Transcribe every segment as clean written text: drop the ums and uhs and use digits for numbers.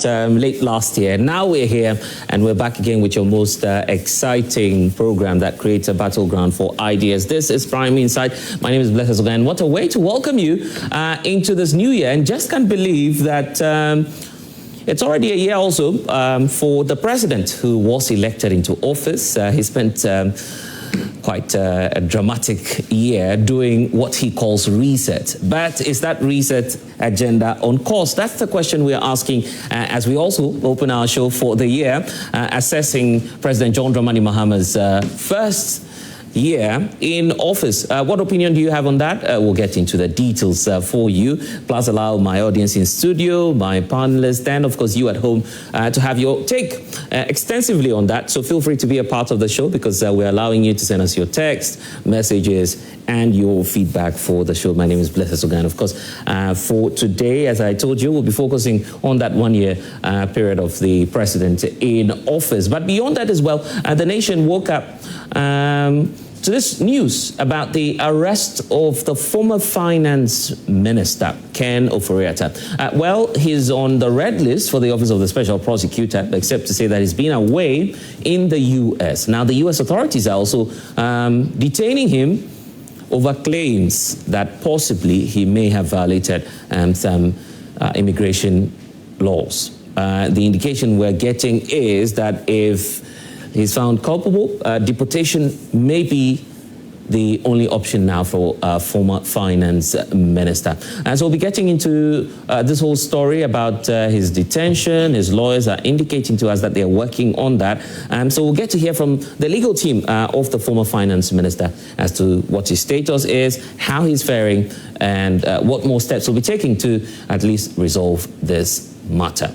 Late last year. Now we're here and we're back again with your most exciting program that creates a battleground for ideas. This is Prime Insight. My name is Blessed Oga, and what a way to welcome you into this new year. And just can't believe that it's already a year also for the president who was elected into office. He spent quite a dramatic year doing what he calls reset. But is that reset agenda on course? That's the question we're asking as we also open our show for the year, assessing President John Dramani Mahama's first year in office. What opinion do you have on that? We'll get into the details for you, plus allow my audience in studio, my panelists, and of course you at home to have your take extensively on that. So feel free to be a part of the show, because we're allowing you to send us your text, messages, and your feedback for the show. My name is Blessed Oga. Of course, for today, as I told you, we'll be focusing on that 1 year period of the president in office. But beyond that as well, the nation woke up to this news about the arrest of the former finance minister, Ken Ofori Attah. Well, he's on the red list for the Office of the Special Prosecutor, except to say that he's been away in the U.S. Now, the U.S. authorities are also detaining him over claims that possibly he may have violated some immigration laws. The indication we're getting is that if he's found culpable, deportation may be the only option now for former finance minister. And so we'll be getting into this whole story about his detention. His lawyers are indicating to us that they're working on that. So we'll get to hear from the legal team of the former finance minister as to what his status is, how he's faring, and what more steps we'll be taking to at least resolve this matter.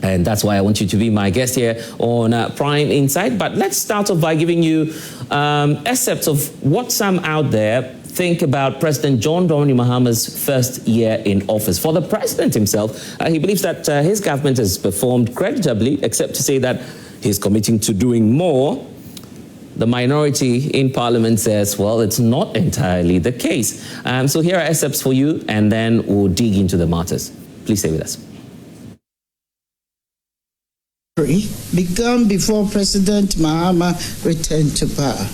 And that's why I want you to be my guest here on Prime Insight. But let's start off by giving you excerpts of what some out there think about President John Dramani Mahama's first year in office. For the president himself, he believes that his government has performed creditably, except to say that he's committing to doing more. The minority in parliament says, well, it's not entirely the case. So here are excerpts for you, and then we'll dig into the matters. Please stay with us. Began before President Mahama returned to power.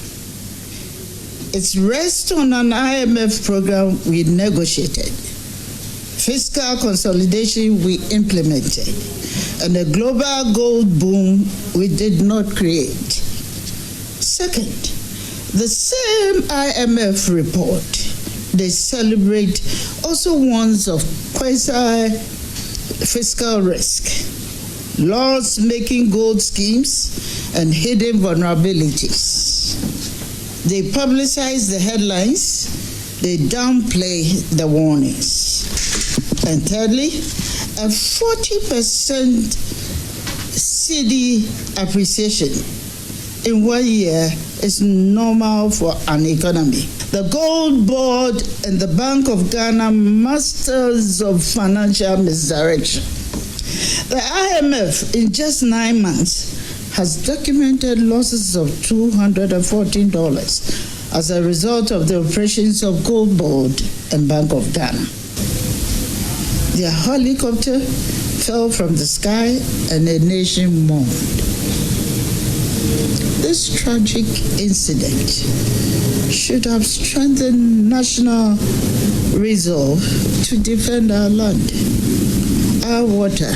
It's rest on an IMF program we negotiated, fiscal consolidation we implemented, and a global gold boom we did not create. Second, the same IMF report they celebrate also warns of quasi-fiscal risk, laws-making gold schemes, and hidden vulnerabilities. They publicize the headlines, they downplay the warnings. And thirdly, a 40% cedi appreciation in 1 year is normal for an economy. The Gold Board and the Bank of Ghana, masters of financial misdirection. The IMF, in just 9 months, has documented losses of $214 as a result of the operations of Gold Board and Bank of Ghana. Their helicopter fell from the sky and a nation mourned. This tragic incident should have strengthened national resolve to defend our land, our water,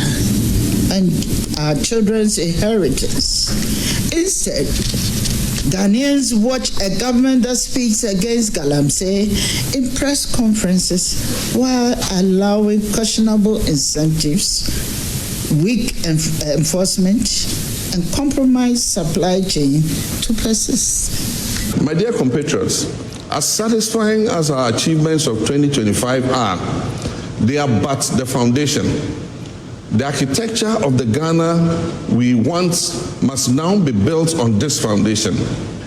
and our children's inheritance. Instead, Ghanaians watch a government that speaks against galamsey in press conferences while allowing questionable incentives, weak enforcement, and compromised supply chain to persist. My dear compatriots, as satisfying as our achievements of 2025 are, they are but the foundation. The architecture of the Ghana we want must now be built on this foundation.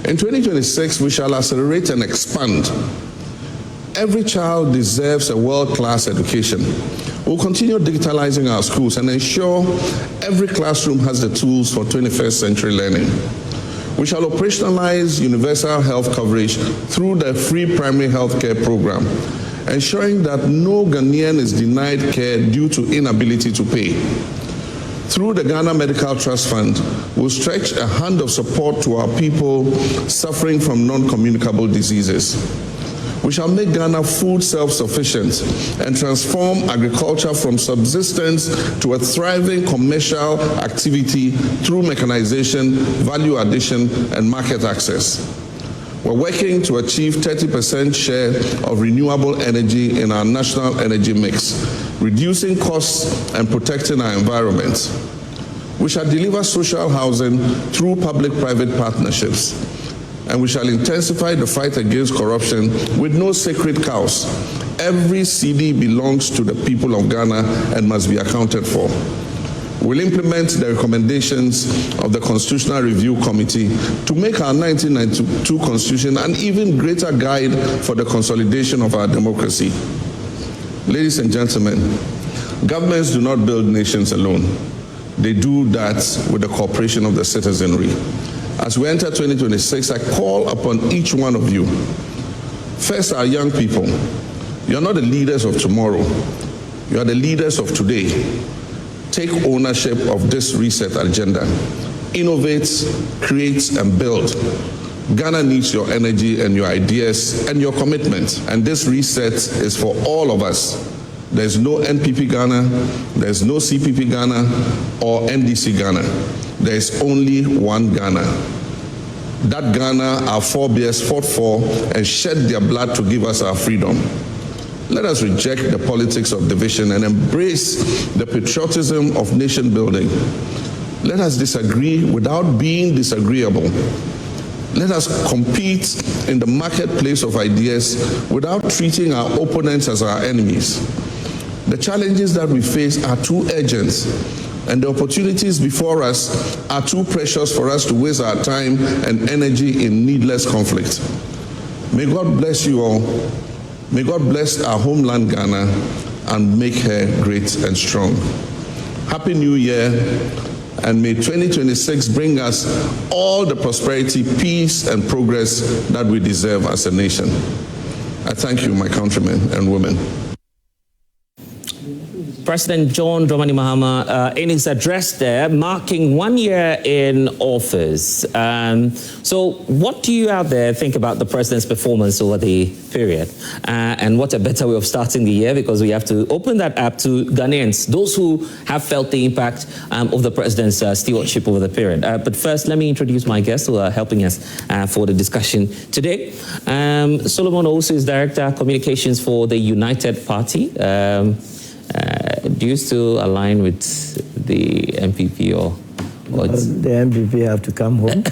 In 2026, we shall accelerate and expand. Every child deserves a world-class education. We'll continue digitalizing our schools and ensure every classroom has the tools for 21st century learning. We shall operationalize universal health coverage through the free primary health care program, ensuring that no Ghanaian is denied care due to inability to pay. Through the Ghana Medical Trust Fund, we'll stretch a hand of support to our people suffering from non-communicable diseases. We shall make Ghana food self-sufficient and transform agriculture from subsistence to a thriving commercial activity through mechanization, value addition, and market access. We're working to achieve 30% share of renewable energy in our national energy mix, reducing costs and protecting our environment. We shall deliver social housing through public-private partnerships, and we shall intensify the fight against corruption with no sacred cows. Every CD belongs to the people of Ghana and must be accounted for. We'll implement the recommendations of the Constitutional Review Committee to make our 1992 Constitution an even greater guide for the consolidation of our democracy. Ladies and gentlemen, governments do not build nations alone. They do that with the cooperation of the citizenry. As we enter 2026, I call upon each one of you. First, our young people. You are not the leaders of tomorrow. You are the leaders of today. Take ownership of this reset agenda. Innovate, create, and build. Ghana needs your energy and your ideas and your commitment. And this reset is for all of us. There's no NPP Ghana, there's no CPP Ghana, or NDC Ghana. There's only one Ghana. That Ghana our forebears fought for and shed their blood to give us our freedom. Let us reject the politics of division and embrace the patriotism of nation building. Let us disagree without being disagreeable. Let us compete in the marketplace of ideas without treating our opponents as our enemies. The challenges that we face are too urgent, and the opportunities before us are too precious for us to waste our time and energy in needless conflict. May God bless you all. May God bless our homeland Ghana and make her great and strong. Happy New Year, and may 2026 bring us all the prosperity, peace, and progress that we deserve as a nation. I thank you, my countrymen and women. President John Dramani Mahama, in his address there, marking 1 year in office. So what do you out there think about the president's performance over the period? And what a better way of starting the year, because we have to open that up to Ghanaians, those who have felt the impact of the president's stewardship over the period. But first, let me introduce my guests who are helping us for the discussion today. Solomon Owusu is Director Communications for the United Party. Do you still align with the MPP or the MPP have to come home?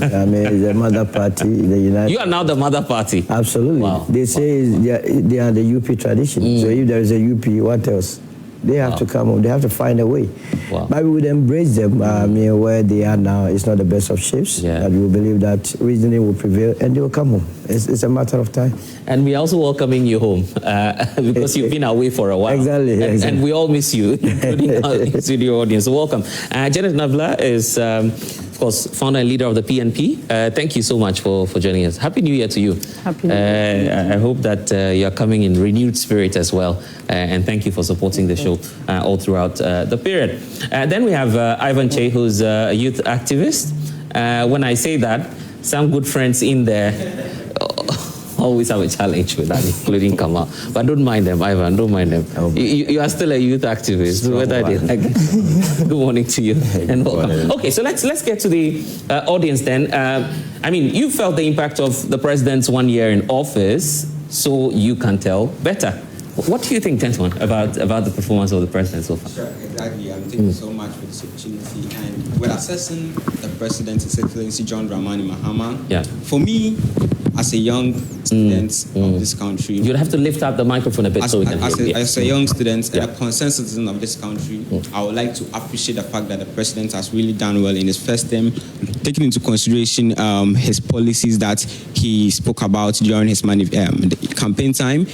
I mean, the mother party, the United. You are now the mother party. Absolutely. Wow. They say they are the UP tradition. So if there is a UP, what else? They have to come home. They have to find a way. But we would embrace them. I mean, where they are now, it's not the best of shapes. But we believe that reasoning will prevail and they will come home. It's a matter of time. And we're also welcoming you home because you've been away for a while. Exactly. And we all miss you, including our studio audience. So welcome. Janet Nabla is, of course, founder and leader of the PNP. Thank you so much for joining us. Happy New Year to you. Happy New Year. I hope that you're coming in renewed spirit as well. And thank you for supporting the show all throughout the period. Then we have Ivan Che, who's a youth activist. When I say that, some good friends in there always have a challenge with that, including Kamal. But don't mind them, Ivan, don't mind them. You are still a youth activist. Good morning to you and welcome. Okay, so let's get to the audience then. I mean, you felt the impact of the president's 1 year in office, so you can tell better. What do you think, gentlemen, about the performance of the president so far? Sure, exactly. Thank you so much for this opportunity. And when assessing the president, His Excellency John Dramani Mahama, for me, as a young student of this country, you'd have to lift up the microphone a bit so we can hear. As a young student and a concerned citizen of this country, I would like to appreciate the fact that the president has really done well in his first term, taking into consideration his policies that he spoke about during his campaign time,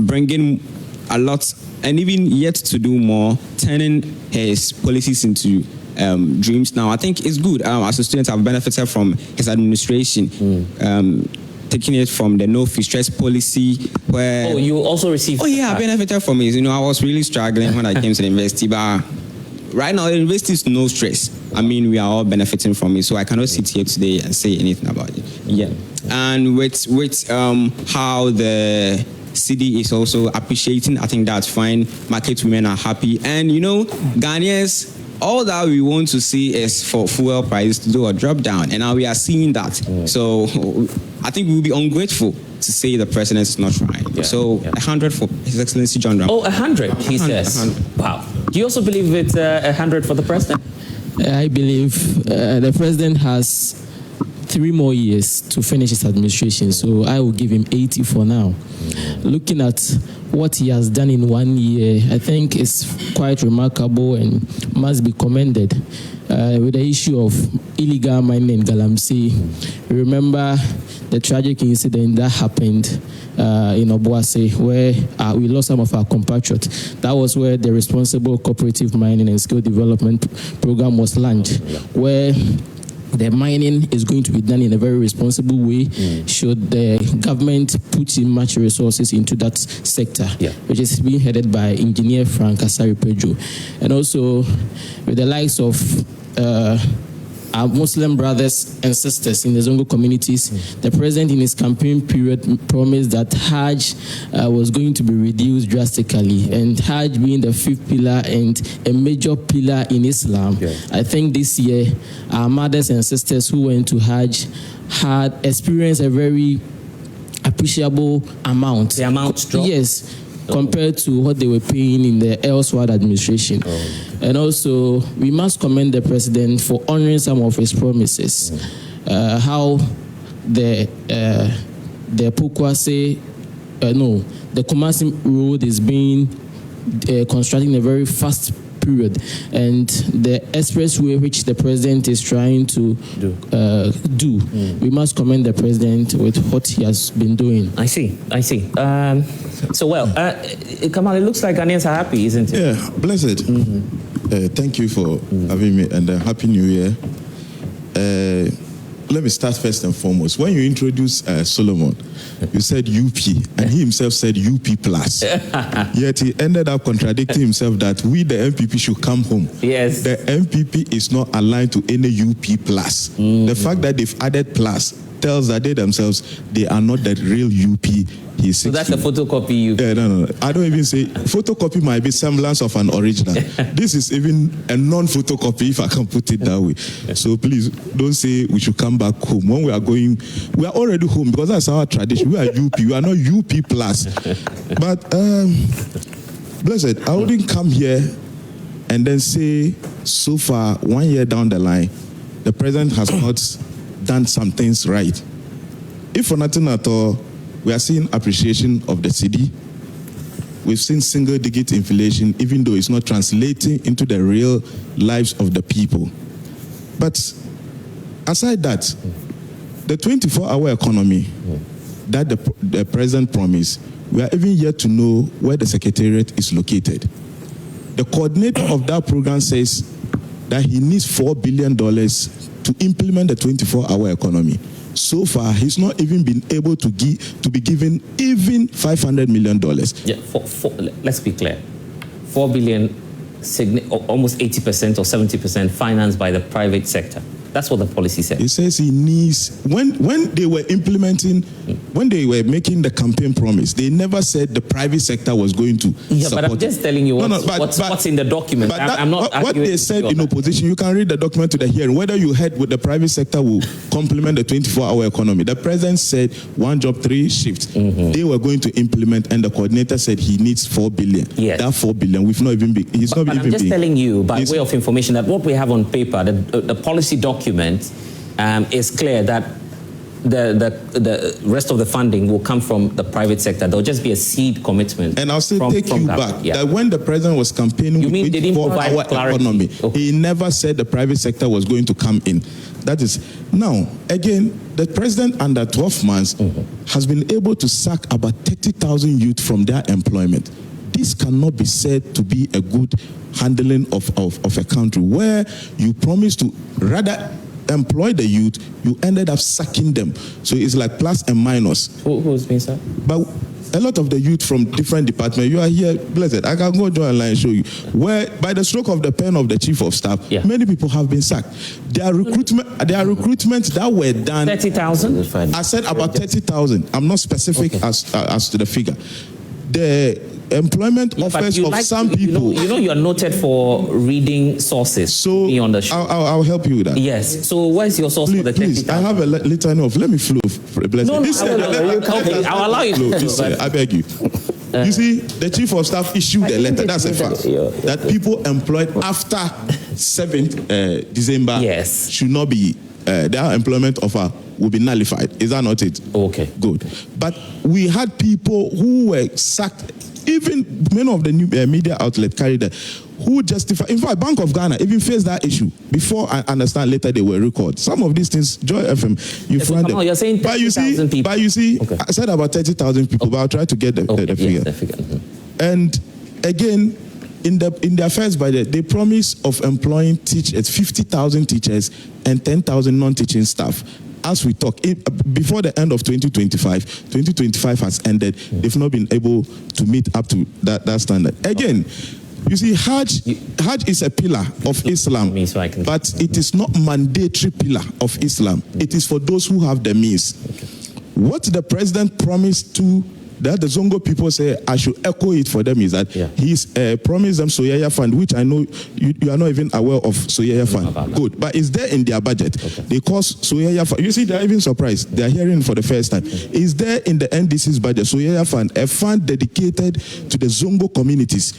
bringing a lot and even yet to do more, turning his policies into dreams. Now, I think it's good. As a student, I've benefited from his administration, taking it from the no fee stress policy. Where you also received? I benefited from it. You know, I was really struggling when I came to the university, but right now, the university is no stress. I mean, we are all benefiting from it. So I cannot sit here today and say anything about it. Yeah. And with how the city is also appreciating, I think that's fine. Market women are happy. And, Ghanaians, all that we want to see is for fuel prices to do a drop down. And now we are seeing that. So I think we will be ungrateful to say the president is not trying. Yeah. So 100 for His Excellency John Dramani. Oh, 100, he says. 100. Wow. Do you also believe it's 100 for the president? I believe the president has 3 more years to finish his administration, so I will give him 80 for now. Looking at what he has done in 1 year, I think it's quite remarkable and must be commended. With the issue of illegal mining in Galamsey, remember the tragic incident that happened in Obuasi, where we lost some of our compatriots. That was where the Responsible Cooperative Mining and Skill Development Program was launched, where the mining is going to be done in a very responsible way. Should the government put in much resources into that sector, which is being headed by Engineer Frank Asari Pedro. And also with the likes of our Muslim brothers and sisters in the Zongo communities, the president in his campaign period promised that Hajj was going to be reduced drastically, and Hajj being the 5th pillar and a major pillar in Islam. I think this year our mothers and sisters who went to Hajj had experienced a very appreciable amount. The amount dropped? Yes. Compared to what they were paying in the elsewhere administration. And also, we must commend the president for honoring some of his promises. How the Kumasi Road is being constructed in a very fast period, and the expressway which the president is trying to do. We must commend the president with what he has been doing. I see. Kamal, it looks like Ghanaians are happy, isn't it? Yeah, blessed. Thank you for having me, and Happy New Year. Let me start first and foremost. When you introduced Solomon, you said UP, and he himself said UP plus. Yet he ended up contradicting himself that we, the MPP, should come home. Yes. The MPP is not aligned to any UP plus. The fact that they've added plus tells that they themselves, they are not the real UP. So that's a photocopy UP. No. I don't even say photocopy might be semblance of an original. This is even a non-photocopy, if I can put it that way. So please don't say we should come back home. When we are going, we are already home because that's our tradition. We are UP. We are not UP plus. But blessed, I wouldn't come here and then say so far 1 year down the line, the president has not done some things right. If for nothing at all, we are seeing appreciation of the cedi. We've seen single-digit inflation, even though it's not translating into the real lives of the people. But aside that, the 24-hour economy that the president promised, we are even yet to know where the secretariat is located. The coordinator of that program says that he needs $4 billion to implement the 24-hour economy. So far, he's not even been able to be given even $500 million. Yeah, let's be clear. 4 billion, almost 80% or 70% financed by the private sector. That's what the policy said. He says he needs, when they were implementing, when they were making the campaign promise, they never said the private sector was going to support. But I'm just telling you what's in the document. I'm not what they said in opposition, you can read the document to the hearing. Whether you heard what the private sector will complement the 24-hour economy. The president said 1 job, 3 shifts. They were going to implement, and the coordinator said he needs 4 billion. Yes. That 4 billion, we've not even been, he's not but even I'm just been, telling you, by way of information, that what we have on paper, the policy document, is clear that the rest of the funding will come from the private sector. There'll just be a seed commitment. And I'll still take you back that when the president was campaigning with 24-hour economy, he never said the private sector was going to come in. That is, now, again, the president under 12 months has been able to sack about 30,000 youth from their employment. This cannot be said to be a good handling of a country where you promise to rather employ the youth, you ended up sacking them. So it's like plus and minus. Who's been sacked? But a lot of the youth from different departments, you are here, blessed. I can go join online and show you where, by the stroke of the pen of the chief of staff, many people have been sacked. There are recruitments that were done. 30,000. I said about 30,000. I'm not specific as to the figure. The employment offers of some people. You know, you are noted for reading sources. So on the show. I'll help you with that. Yes. So where's your source for the 30,000? I have a litany of. Let me flow. No, I'll allow you. I beg you. You see, the chief of staff issued a letter. That's a fact. That people employed after 7th December should not be. Their employment offer will be nullified. Is that not it? Okay. Good. But we had people who were sacked. Even many of the new media outlets carried that, who justify. In fact, Bank of Ghana even faced that issue. Before I understand later they were recalled. Some of these things, Joy FM, you find them. You're saying 30,000 people. But you see, I said about 30,000 people, but I'll try to get the figure. The figure. And again, in their first budget, they promise of employing teachers, 50,000 teachers and 10,000 non-teaching staff. As we talk, before the end of 2025 has ended, they've not been able to meet up to that standard. Again, you see, Hajj is a pillar of Islam, but it is not mandatory pillar of Islam. It is for those who have the means. What the president promised to that the Zongo people say, I should echo it for them, is that he's promised them Soyaya Fund, which I know you are not even aware of Soyaya Fund. Good, but it's there in their budget. They call Soyaya Fund. You see, they're even surprised. They're hearing for the first time. Is there in the NDC's budget, Soyaya Fund, a fund dedicated to the Zongo communities.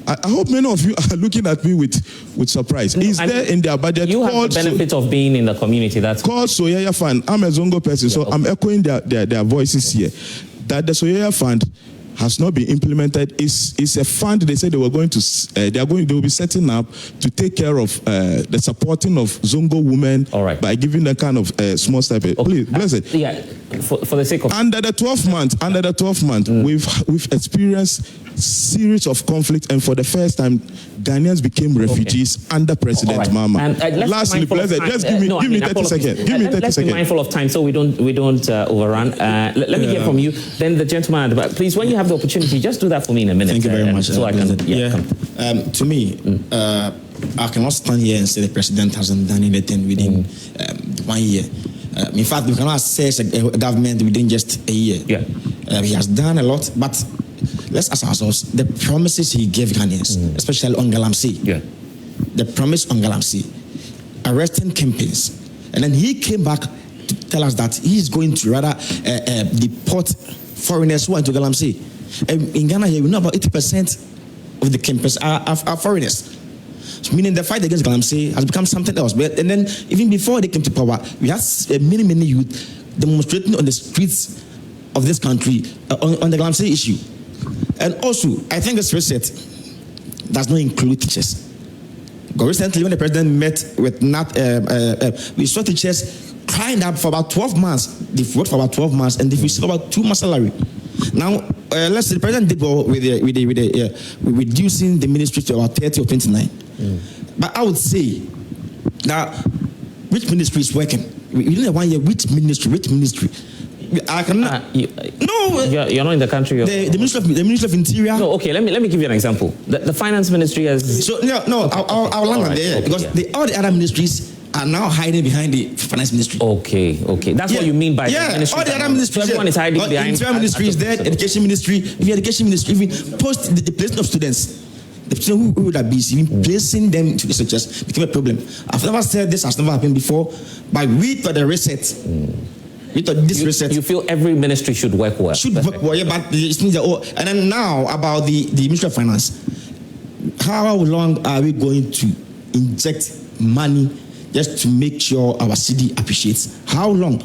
I hope many of you are looking at me with surprise. Is there in their budget? You have the benefit of being in the community. That's called Soyaya Fund. I'm a Zongo person, so I'm echoing their voices here. That the Soyaya Fund has not been implemented. Is a fund they said they were going to. They will be setting up to take care of the supporting of Zongo women by giving them kind of small stipend. Please, bless it. For the sake of under the 12 month, we've experienced series of conflict, and for the first time, Ghanaians became refugees under President Mama. And lastly, pleasure, just give me 30 seconds. Give me 30 let's seconds. Be mindful of time so we don't overrun. Let me hear from you. Then the gentleman at the back, please. When you have the opportunity, just do that for me in a minute. Thank you very much. So I can. To me, I cannot stand here and say the president hasn't done anything within 1 year. In fact, we cannot assess a government within just a year. He has done a lot, but let's ask ourselves the promises he gave Ghanaians, especially on Galamsey. The promise on Galamsey, arresting kingpins, and then he came back to tell us that he's going to rather deport foreigners who went to Galamsey. In Ghana here, we know about 80% of the kingpins are foreigners. So meaning the fight against Galamsey has become something else. And then even before they came to power, we had many youth demonstrating on the streets of this country on the Galamsey issue. And also, I think this reset does not include teachers. Because recently, when the president met with we saw teachers crying up for about 12 months. They've worked for about 12 months, and they've received about 2 months' salary. Now, let's say the president did well with reducing the ministry to about 30 or 29. But I would say that which ministry is working? We don't have 1 year. Which ministry? I cannot. No, you're not in the country. The Ministry of Interior. No, okay. Let me give you an example. The Finance Ministry has. So I'll land on there because all the other ministries are now hiding behind the Finance Ministry. Okay. That's what you mean by the ministry. All the other ministries. So everyone is hiding behind. Interior Ministry is there. Education Ministry. If the Education Ministry even post the placement of students. The person who would have been even placing them into the structures became a problem. I've never said this has never happened before, but we thought the reset. You feel every ministry should work well. Work well, yeah, but it's and then now about the Ministry of Finance. How long are we going to inject money just to make sure our city appreciates? How long?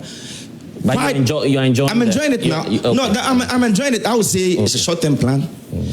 But you're enjoying. I'm enjoying it now. I'm enjoying it. I would say it's a short-term plan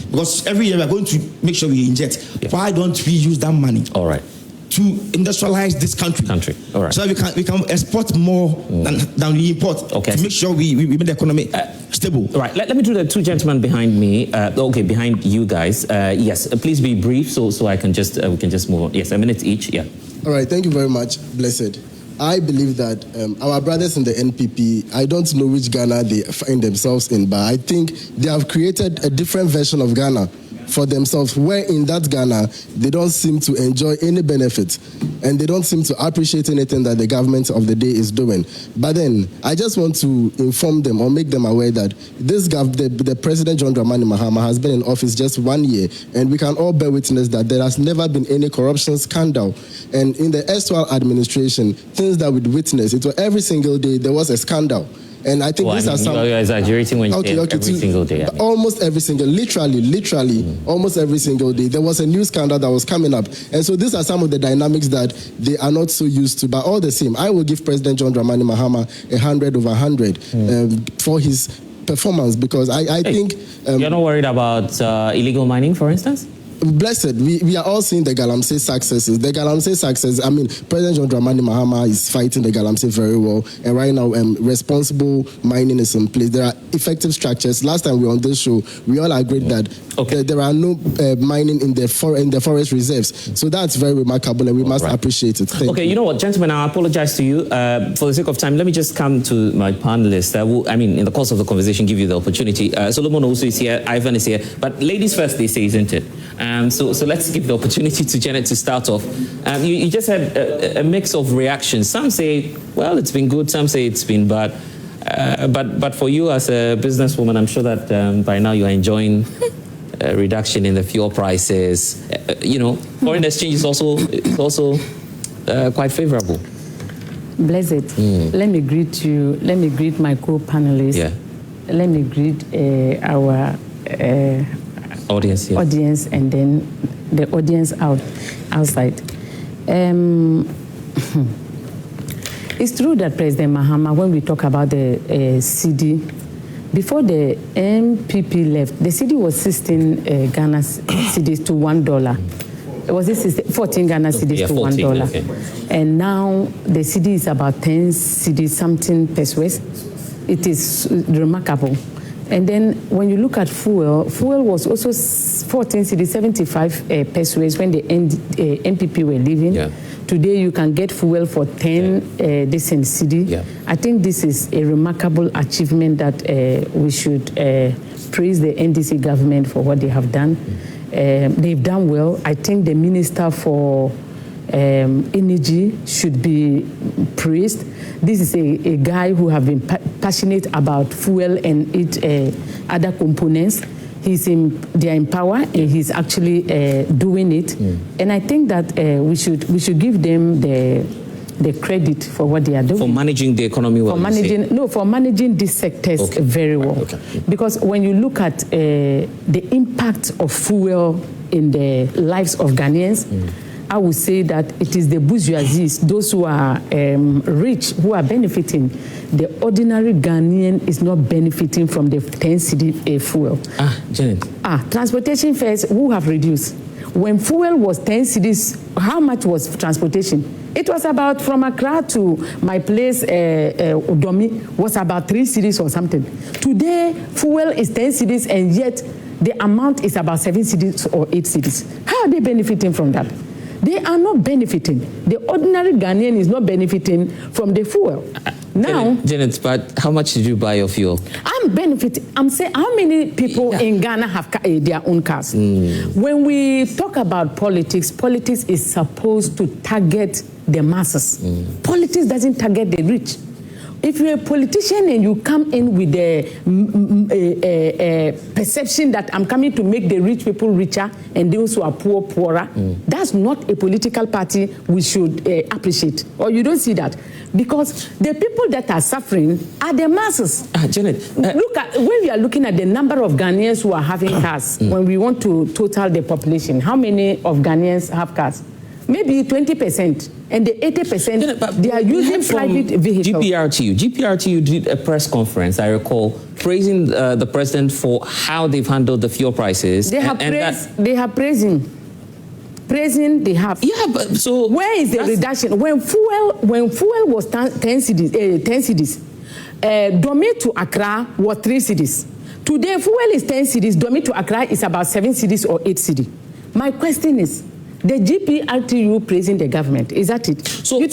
because every year we're going to make sure we inject. Why don't we use that money? All right. To industrialize this country. All right. So that we can export more than we import. Okay. To make sure we make the economy stable. All right. Let me do the two gentlemen behind me. Behind you guys. Yes. Please be brief so I can just we can just move on. Yes, a minute each. Yeah. All right. Thank you very much. Blessed. I believe that our brothers in the NPP, I don't know which Ghana they find themselves in, but I think they have created a different version of Ghana for themselves, where in that Ghana, they don't seem to enjoy any benefit and they don't seem to appreciate anything that the government of the day is doing. But then, I just want to inform them or make them aware that the President John Dramani Mahama has been in office just 1 year, and we can all bear witness that there has never been any corruption scandal. And in the erstwhile administration, things that we witnessed, it was every single day there was a scandal. And I think these are some. You're exaggerating when you say every single day. Almost every single, literally, almost every single day, there was a new scandal that was coming up. And so these are some of the dynamics that they are not so used to. But all the same, I will give President John Dramani Mahama 100 over 100 for his performance, because I think. You're not worried about illegal mining, for instance? Blessed, we are all seeing the Galamsey successes. The Galamsey success, I mean, President John Dramani Mahama is fighting the Galamsey very well. And right now, responsible mining is in place. There are effective structures. Last time we were on this show, we all agreed that there are no mining in the forest reserves. So that's very remarkable, and we must appreciate it. Thank you. You know what, gentlemen, I apologize to you. For the sake of time, let me just come to my panelists. In the course of the conversation, give you the opportunity. Solomon Owusu is here, Ivan is here. But ladies first, they say, isn't it? So let's give the opportunity to Janet to start off. You just had a mix of reactions. Some say, well, it's been good. Some say it's been bad. But for you as a businesswoman, I'm sure that by now you're enjoying a reduction in the fuel prices. Foreign exchange is also quite favorable. Blessed. Let me greet you. Let me greet my co-panelists. Yeah. Let me greet our audience, and then the audience outside. It's true that President Mahama, when we talk about the CD, before the MPP left, the CD was 16 Ghana cedis to $1. Was it 14 Ghana cedis to $1? Okay. And now the CD is about 10 cedis something pesos. It is remarkable. And then when you look at fuel was also 14 cedis, 75 pesos when the NPP were leaving. Yeah. Today you can get fuel for 10 decent cedi. Yeah. I think this is a remarkable achievement that we should praise the NDC government for what they have done. They've done well. I think the Minister for Energy should be praised. This is a guy who have been passionate about fuel and its other components. They are in power, and he's actually doing it. And I think that we should give them the credit for what they are doing. For managing the economy well. For managing these sectors very well. Okay. Because when you look at the impact of fuel in the lives of Ghanaians, I would say that it is the bourgeoisie, those who are rich, who are benefiting. The ordinary Ghanaian is not benefiting from the 10 cedi fuel. Janet. Transportation fares who have reduced. When fuel was 10 cedis, how much was transportation? It was about, from Accra to my place, Udomi, was about 3 cedis or something. Today, fuel is 10 cedis, and yet the amount is about 7 cedis or 8 cedis. How are they benefiting from that? They are not benefiting. The ordinary Ghanaian is not benefiting from the fuel. Now, Janet, but how much did you buy your fuel? I'm benefiting. I'm saying, how many people in Ghana have their own cars? When we talk about politics, politics is supposed to target the masses. Politics doesn't target the rich. If you're a politician and you come in with the perception that I'm coming to make the rich people richer and those who are poor poorer, that's not a political party we should appreciate. Or you don't see that. Because the people that are suffering are the masses. Janet, look at when we are looking at the number of Ghanaians who are having cars, when we want to total the population, how many of Ghanaians have cars? Maybe 20%. And the 80%, they are using private vehicles. GPRTU did a press conference, I recall, praising the president for how they've handled the fuel prices. They have praising. They have. Yeah, but so where is the reduction? When fuel was 10 cedis, Dome to Accra was 3 cedis. Today, fuel is 10 cedis. Dome to Accra is about 7 cedis or 8 cedis. My question is, The GPRTU praising the government. Is that it? So,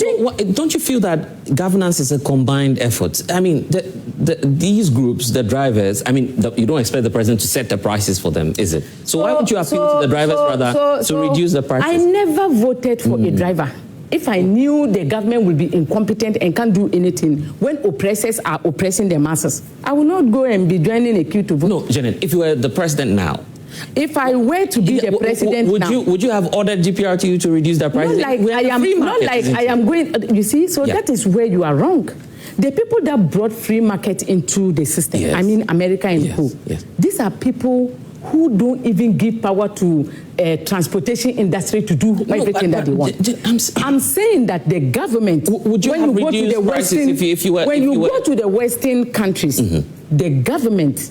don't you feel that governance is a combined effort? I mean, these groups, the drivers, I mean, you don't expect the president to set the prices for them, is it? So why would you appeal to the drivers to reduce the prices? I never voted for a driver. If I knew the government would be incompetent and can't do anything, when oppressors are oppressing the masses, I will not go and be joining a queue to vote. No, Janet, if you were the president now, if I were to be the president would you have ordered GPRTU to reduce their prices? Not like I am going. You see, so that is where you are wrong. The people that brought free market into the system, I mean America and who, these are people who don't even give power to transportation industry to do everything that they want. I'm saying that the government, would you when have you go to the Western, when you go to the Western countries, the government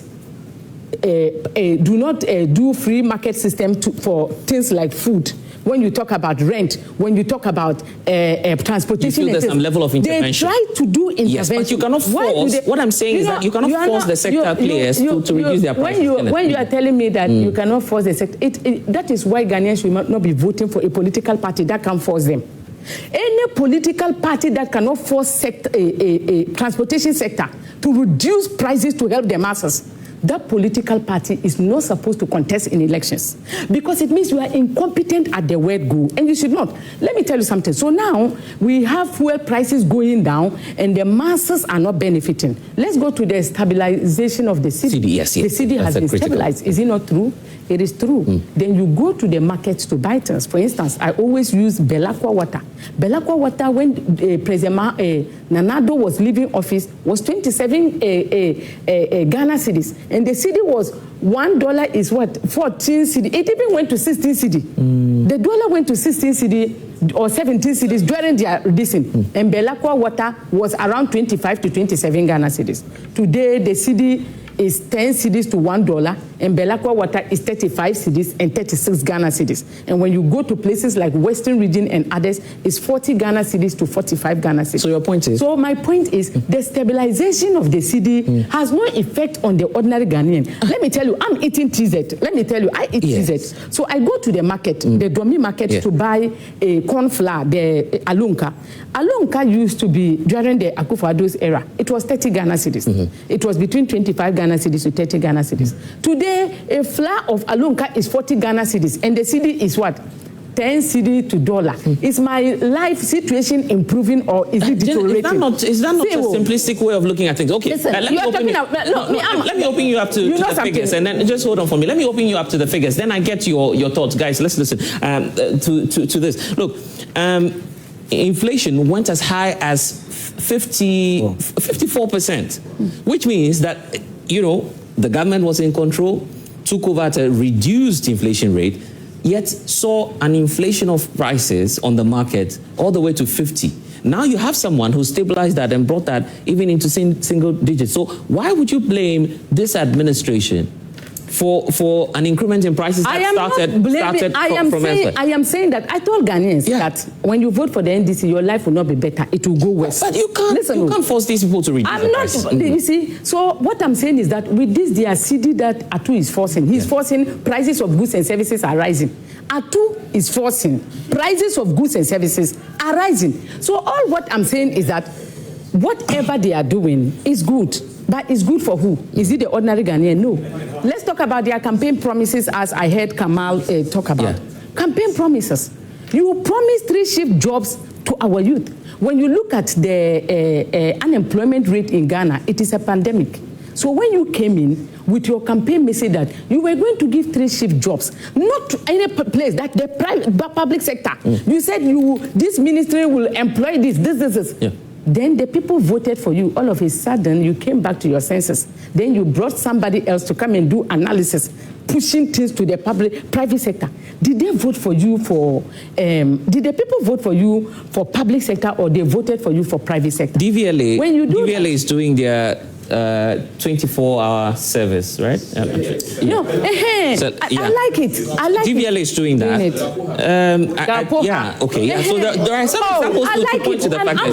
do not do free market system for things like food. When you talk about rent, when you talk about transportation, you feel there's some level of intervention. They try to do intervention. Yes, but you cannot force. What I'm saying is that you cannot force the sector players to reduce their prices. When you are telling me that you cannot force the sector, that is why Ghanaians should not be voting for a political party that can force them. Any political party that cannot force a transportation sector to reduce prices to help the masses, that political party is not supposed to contest in elections, because it means you are incompetent at the word go, and you should not. Let me tell you something. So now we have fuel prices going down and the masses are not benefiting. Let's go to the stabilization of the city. Yes. The city has been stabilized. Is it not true? It is true. Then you go to the markets to buy things. For instance, I always use Belakwa water. Belakwa water, when President Nanado was leaving office, was 27 Ghana cedis. And the cedi was $1 is what? 14 cedi. It even went to 16 cedi. The dollar went to 16 cedi or 17 cedis during their recent. And Belakwa water was around 25 to 27 Ghana cedis. Today, the cedi is 10 cedis to $1, and Belakwa water is 35 cedis and 36 Ghana cedis. And when you go to places like Western region and others, it's 40 Ghana cedis to 45 Ghana cedis. So your point is? So my point is, the stabilization of the cedi has no effect on the ordinary Ghanaian. Let me tell you, I'm eating TZ. Let me tell you, I eat TZ. So I go to the market, the Domi market, to buy a corn flour, the Alunka. Alunka used to be, during the Akufo-Addo's era, it was 30 Ghana cedis. It was between 25 Ghana cedis to 30 Ghana cedis. Today, a flour of Alunka is 40 Ghana cedis, and the cedi is what? 10 cedi to dollar. Is my life situation improving, or is it deteriorating? Is that not a simplistic way of looking at things? Okay, listen, let me open you up to the figures, and then just hold on for me. Let me open you up to the figures. Then I get your thoughts, guys. Let's listen to this. Look, inflation went as high as 54%, which means that, you know, the government was in control, took over at a reduced inflation rate, yet saw an inflation of prices on the market all the way to 50. Now you have someone who stabilized that and brought that even into single digits. So why would you blame this administration for an increment in prices that started from elsewhere? I am saying that I told Ghanaians that when you vote for the NDC, your life will not be better. It will go worse. But you can't force these people to reduce the prices. You see, so what I'm saying is that with this, their cedi that Attah is forcing, he's forcing prices of goods and services are rising. Attah is forcing prices of goods and services are rising. So all what I'm saying is that whatever they are doing is good. But it's good for who? Is it the ordinary Ghanaian? No. Let's talk about their campaign promises, as I heard Kamal talk about. Campaign promises. You promise 3-shift jobs to our youth. When you look at the unemployment rate in Ghana, it is a pandemic. So when you came in with your campaign message that you were going to give 3-shift jobs, not to any place, that the public sector, you said this ministry will employ this. Yeah. Then the people voted for you. All of a sudden, you came back to your senses. Then you brought somebody else to come and do analysis, pushing things to the private sector. Did they vote for you for? Did the people vote for you for public sector, or they voted for you for private sector? DVLA. When you do DVLA is doing their 24-hour service, right? No, So, I like it. I like DVLA is doing that. Yeah, okay. Yeah. So there are some examples to point to the fact that I'm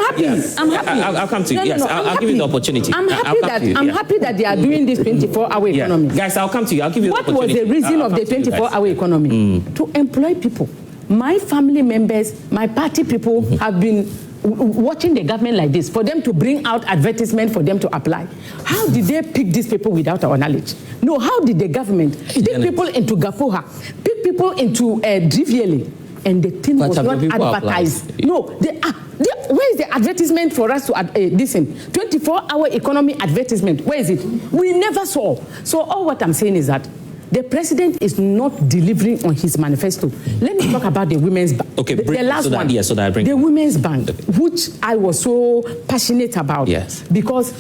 happy. I'm happy. I'll come to you. Yes, I'll give you the opportunity. I'm happy that they are doing this 24-hour economy. Guys, I'll come to you. I'll give you the opportunity. What was the reason of the 24-hour economy? To employ people. My family members, my party people have been watching the government like this for them to bring out advertisement for them to apply. How did they pick these people without our knowledge? No, how did the government pick people into Gapoha, pick people into DVLA, and the thing was not advertised? No, where is the advertisement for us to listen? 24-hour economy advertisement, where is it? We never saw. So all what I'm saying is that the president is not delivering on his manifesto. Let me talk about the Women's Bank. Okay, the last one. Yeah, so that I bring the Women's Bank, which I was so passionate about. Yes. Because,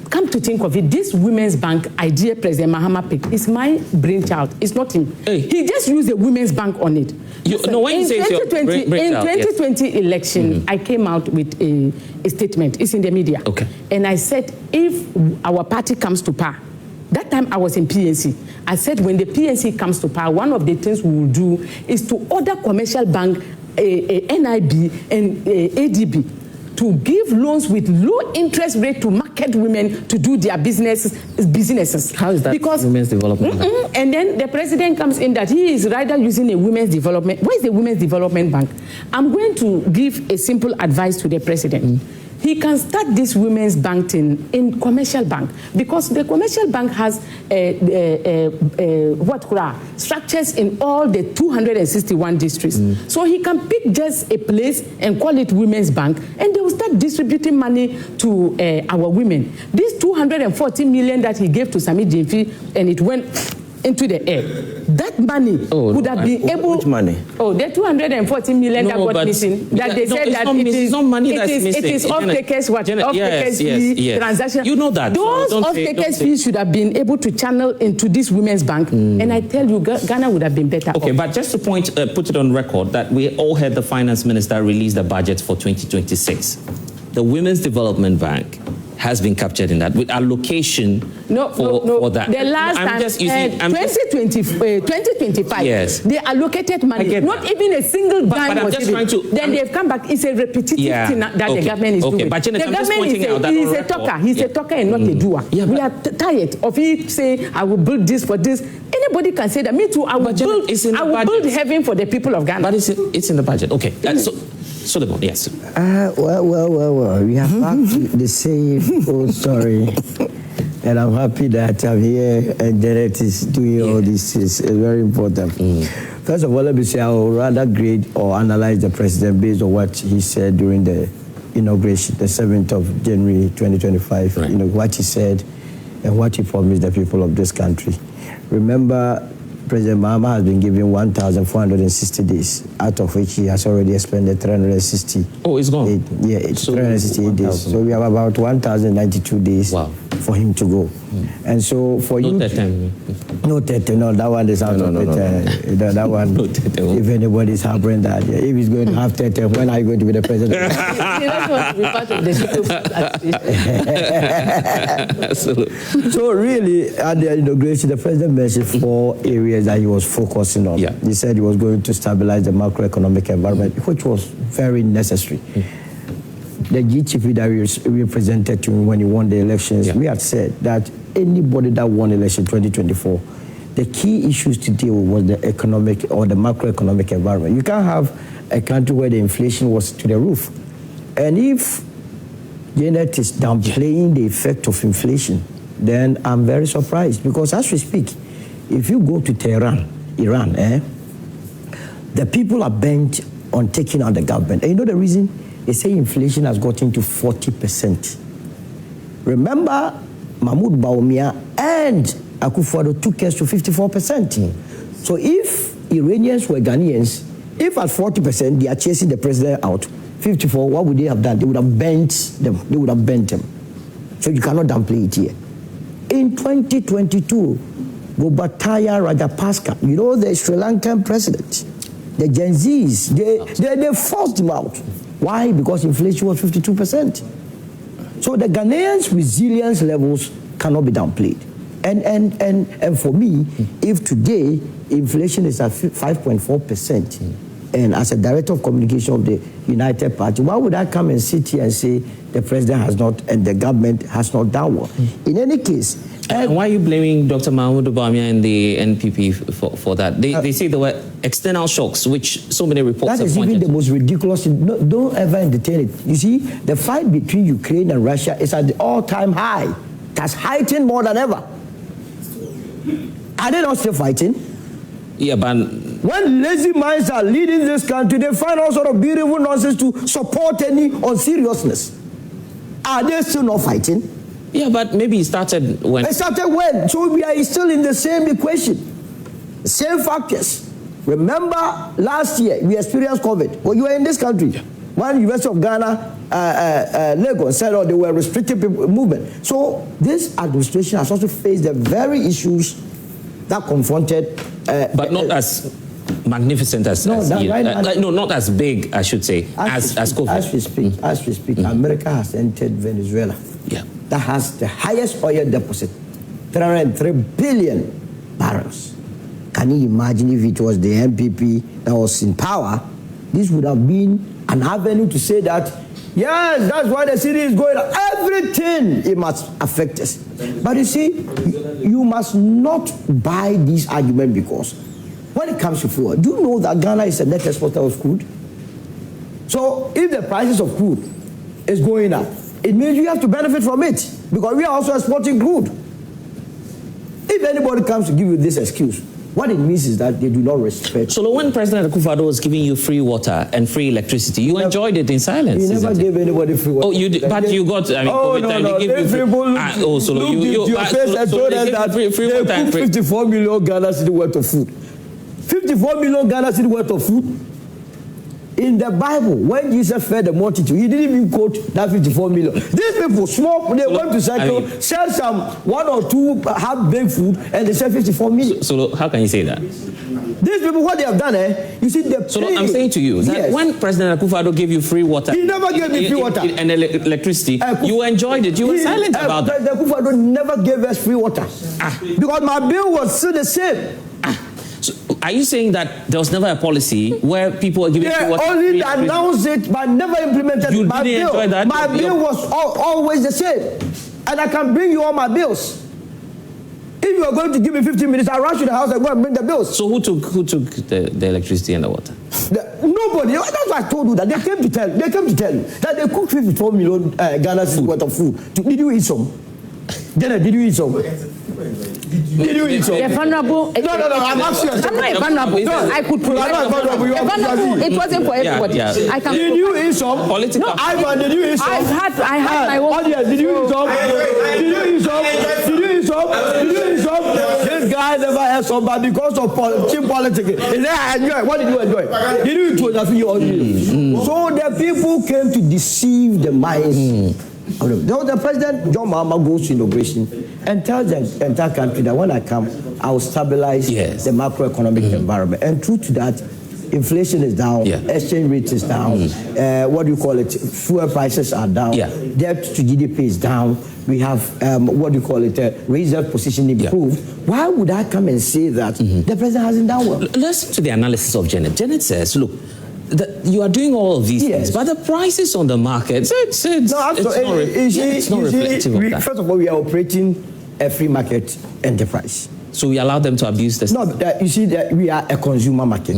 come to think of it, this Women's Bank idea President Mahama picked is my brainchild. It's not him. Hey. He just used the Women's Bank on it. In 2020 election, I came out with a statement. It's in the media. Okay. And I said, if our party comes to power, that time I was in PNC. I said when the PNC comes to power, one of the things we will do is to order commercial bank, NIB and ADB to give loans with low interest rate to market women to do their businesses. How is that? Because women's development? And then the president comes in that he is rather using a women's development. Where is the Women's Development Bank? I'm going to give a simple advice to the president. He can start this women's bank in commercial bank, because the commercial bank has structures in all the 261 districts. So he can pick just a place and call it women's bank, and they will start distributing money to our women. This 240 million that he gave to Sami Jemfi, and it went into the air. That money would have been able. Which money? Oh, the 240 million that got missing. That they said that it is not money that's missing. It is off-takers off-takers fee transaction. You know that. Those off-takers fees should have been able to channel into this women's bank, and I tell you, Ghana would have been better. Okay, but just to put it on record that we all heard the finance minister release the budget for 2026. The Women's Development Bank has been captured in that with allocation for that. The last time, 2025, yes, they allocated money. Not even a single dime was given. Then they've come back. It's a repetitive thing that the government is doing. But Janet, the government is a talker. He's a talker and not a doer. Yeah, we are tired of he saying, I will build this for this. Anybody can say that. Me too. I will build heaven for the people of Ghana. But it's in the budget. Okay. Solomon, yes. Well. We are back to the same old story. And I'm happy that I'm here and Janet is doing all this. It's very important. First of all, let me say I would rather grade or analyze the president based on what he said during the inauguration, the 7th of January 2025. Right. What he said and what he promised the people of this country. Remember, President Mahama has been given 1,460 days, out of which he has already expended 360. Oh, it's gone? It's 368 days. So we have about 1,092 days for him to go. And so for you... No, that one is out of it. That one, if anybody is harboring that, if he's going to have 30, when are you going to be the president? He doesn't want to be part of the Absolutely. So really, at the inauguration, the president mentioned 4 areas that he was focusing on. Yeah. He said he was going to stabilize the macroeconomic environment, which was very necessary. The GTP that we represented to him when he won the elections, we had said that anybody that won election 2024, the key issues to deal with was the economic or the macroeconomic environment. You can't have a country where the inflation was to the roof. And if Janet is downplaying the effect of inflation, then I'm very surprised, because as we speak, if you go to Tehran, Iran, the people are bent on taking out the government. And you know the reason? They say inflation has gotten to 40%. Remember, Mahmoud Bawumia and Akufo-Addo took us to 54%. So if Iranians were Ghanaians, if at 40% they are chasing the president out, 54, what would they have done? They would have bent them. They would have bent them. So you cannot downplay it here. In 2022, Gotabaya Rajapaksa, you know the Sri Lankan president, the Gen Zs, they forced him out. Why? Because inflation was 52%. So So the Ghanaians' resilience levels cannot be downplayed. And for me, if today inflation is at 5.4%, and as a director of communication of the United Party, why would I come and sit here and say the president has not and the government has not done well? In any case, and why are you blaming Dr. Mahmoud Bawumia and the NPP for that? They say there were external shocks, which so many reports have pointed to. That is even the most ridiculous. No, don't ever entertain it. You see, the fight between Ukraine and Russia is at the all-time high. That's heightened more than ever. Are they not still fighting? Yeah, but when lazy minds are leading this country, they find all sort of beautiful nonsense to support any unseriousness. Are they still not fighting? Yeah, but maybe it started when... It started when? So we are still in the same equation. Same factors. Remember last year, we experienced COVID. Well, you were in this country. One University of Ghana, Lagos, said they were restricting people movement. So this administration has also faced the very issues that confronted... but not as magnificent as... No, no, not as big, I should say, as COVID. As we speak, America has entered Venezuela. Yeah. That has the highest oil deposit, 303 billion barrels. Can you imagine if it was the MPP that was in power? This would have been an avenue to say that, yes, that's why the city is going up. Everything, it must affect us. But you see, you must not buy this argument, because when it comes to fuel, do you know that Ghana is a net exporter of crude? So if the prices of crude is going up, it means we have to benefit from it, because we are also exporting crude. If anybody comes to give you this excuse, what it means is that they do not respect. So when President Akufo-Addo was giving you free water and free electricity, you enjoyed it in silence. He never gave anybody free water. Oh, you did, but you got. I mean, oh no, no. If people look into your face and told us that they cooked 54 million Ghana cedi worth of food. 54 million Ghana cedi worth of food. In the Bible, when Jesus fed the multitude, he didn't even quote that 54 million. These people smoke, they went to cycle, sell some 1 or 2 half-baked food, and they sell 54 million. So how can you say that? These people, what they have done, you see, they So I'm saying to you, that when President Akufo-Addo gave you free water, he never gave me free water and electricity, you enjoyed it. You were silent about that. President Akufo-Addo never gave us free water because my bill was still the same. So are you saying that there was never a policy where people were giving free water? They only announced it but never implemented it. My bill, enjoy that? My bill was always the same. And I can bring you all my bills. If you are going to give me 15 minutes, I'll rush to the house and go and bring the bills. So who took the electricity and the water? Nobody. That's why I told you that. They came to tell you that they cooked 54 million Ghana worth of food. Did you eat some? Janet, did you eat some? Did you eat some? Yeah, vulnerable. No, I'm asking you. I'm not vulnerable. No, I could prove it. It wasn't for everybody. Yeah. I can. Did you eat some? Political. No, Ivan, did you eat some? I had my own. Audience, did you eat some? Did you eat some? Did you eat some? Did you eat some? This guy never had some, but because of cheap politics, he said, I enjoy. What did you enjoy? Did you eat what you enjoyed? So the people came to deceive the minds. The President John Mahama goes to inauguration and tells the entire country that when I come, I will stabilize the macroeconomic environment. And true to that, inflation is down, exchange rate is down, fuel prices are down, debt to GDP is down, we have, reserve position improved. Why would I come and say that the President hasn't done well? Listen to the analysis of Janet. Janet says, look, you are doing all of these things, but the prices on the market, it's not reflective of that. First of all, we are operating a free market enterprise. So we allow them to abuse this? No, you see, that we are a consumer market.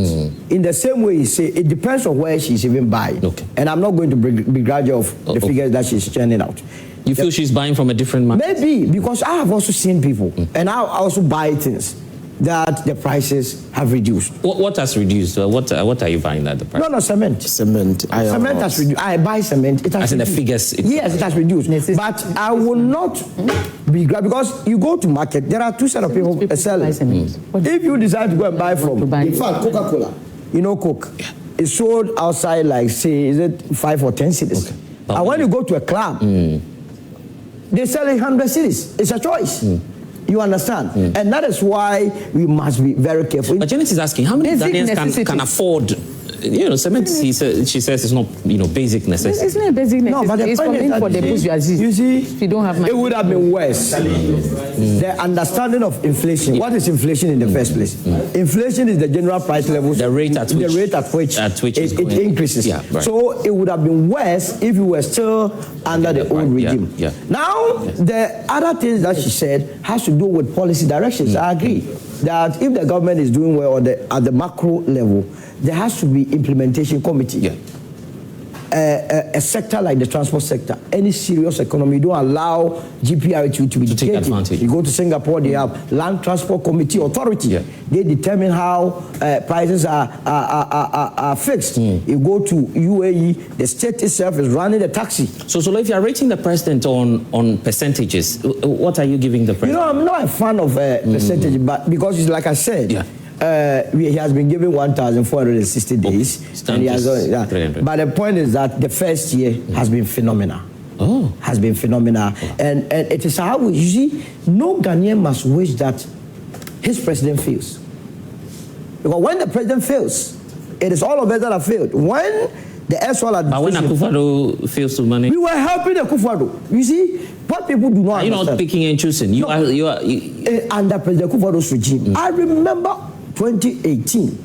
In the same way, you say, it depends on where she's even buying. Okay. And I'm not going to begrudge her of the figures that she's churning out. You feel she's buying from a different market? Maybe, because I have also seen people, and I also buy things that the prices have reduced. What has reduced? What are you buying at the price? No, cement. Cement. Cement has reduced. I buy cement. It has as in reduced. the figures? Yes, it has reduced. But I will not be glad, because you go to market, there are 2 sets of people selling. If you decide to go and buy from, in fact, Coca-Cola, you know Coke, it's sold outside like, say, is it 5 or 10 cities? Okay. And when you go to a club, they sell 100 cities. It's a choice. You understand? And that is why we must be very careful. But Janet is asking, how many Ghanaians can afford cement, she says it's not, basic necessity. It's not a basic necessity. No, but it's coming for the bourgeoisie. You see, if you don't have money. It would have been worse. The understanding of inflation. What is inflation in the first place? Inflation is the general price level. The rate at which it increases. Yeah, right. So it would have been worse if you were still under the old regime. Yeah. Now, the other things that she said has to do with policy directions. I agree that if the government is doing well at the macro level, there has to be implementation committee. Yeah. A sector like the transport sector, any serious economy, you don't allow GPRT to be take advantage. You go to Singapore, they have Land Transport Committee Authority. Yeah. They determine how prices are fixed. You go to UAE, the state itself is running the taxi. So if you are rating the president on percentages, what are you giving the president? I'm not a fan of percentage, but because it's like I said, he has been given 1,460 days. And he has, but the point is that the first year has been phenomenal. Has been phenomenal. And it is how you see, no Ghanaian must wish that his president fails. Because when the president fails, it is all of us that have failed. When the Eswal administration... But when Akufo-Addo fails to manage... We were helping Akufo-Addo. You see, what people do not understand... You're not picking and choosing. You are under President Akufo-Addo's regime. I remember 2018,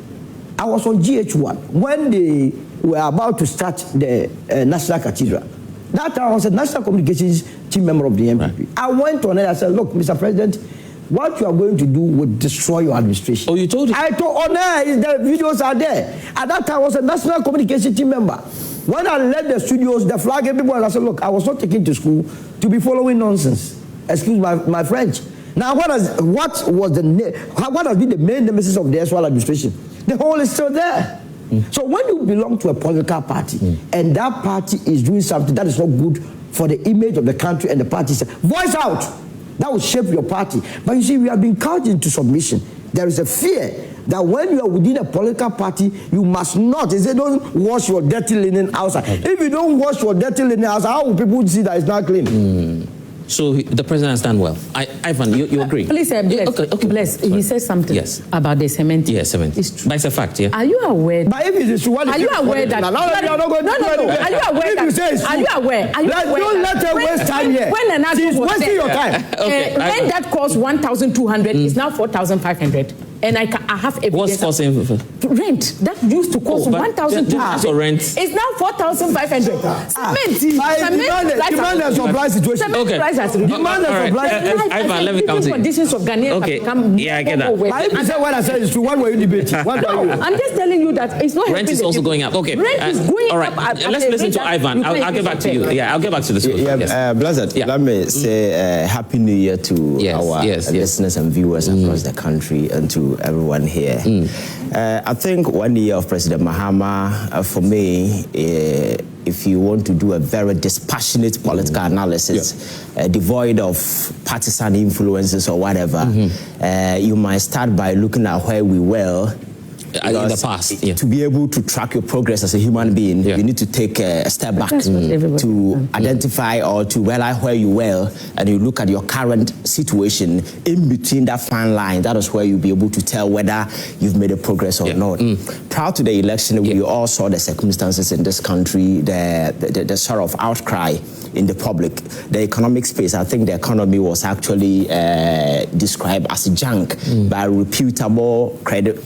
I was on GH1 when they were about to start the National Cathedral. That time I was a National Communications team member of the NPP. Right. I went on it, I said, look, Mr. President, what you are going to do will destroy your administration. Oh, you told him? I told on air, the videos are there. At that time, I was a National Communications team member. When I led the studios, the flag and people, and I said, look, I was not taken to school to be following nonsense. Excuse my French. Now, what has been the main nemesis of the Eswal administration? The hole is still there. So when you belong to a political party and that party is doing something that is not good for the image of the country and the party, voice out. That will shape your party. But you see, we have been cowed into submission. There is a fear that when you are within a political party, you must not. They say, don't wash your dirty linen outside. If you don't wash your dirty linen outside, how will people see that it's not clean? So the president has done well. Ivan, you agree? Please, Bless. Okay. Bless. He said something about the cement. Yes, cement. It's true. But it's a fact, yeah. Are you aware? But if it is true, what are you aware that? No. Are you aware that? Are you aware? Don't let her waste time here. When an she's wasting your time. Rent that cost 1,200 is now 4,500. And I have evidence. What's costing? Rent that used to cost 1,200. Rent. It's now 4,500. Cement. Demand and supply situation. Okay. Demand and supply. Ivan, let me come to you. Conditions of Ghanaians have become I get that. But if you say what I said is true, what were you debating? What are you? I'm just telling you that it's not. Rent is also going up. Okay. Rent is going all right. up. Let's listen to Ivan. I'll get back to you. Yeah, I'll get back to this. Blessed. Let me say Happy New Year to our listeners and viewers across the country and to everyone here. I think 1 year of President Mahama, for me, if you want to do a very dispassionate political analysis, devoid of partisan influences or whatever, you might start by looking at where we were in the past. To be able to track your progress as a human being, you need to take a step back to identify or to realize where you were, and you look at your current situation. In between that fine line, that is where you'll be able to tell whether you've made a progress or not. Prior to the election, we all saw the circumstances in this country, the sort of outcry in the public. The economic space, I think the economy was actually described as junk by reputable credit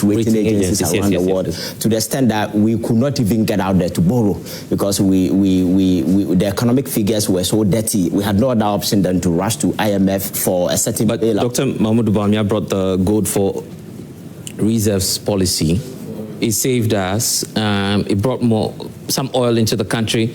rating agencies around the world, to the extent that we could not even get out there to borrow because the economic figures were so dirty. We had no other option than to rush to IMF for a certain bailout. Dr. Mahmoud Bawumia brought the gold for reserves policy. It saved us. It brought some oil into the country.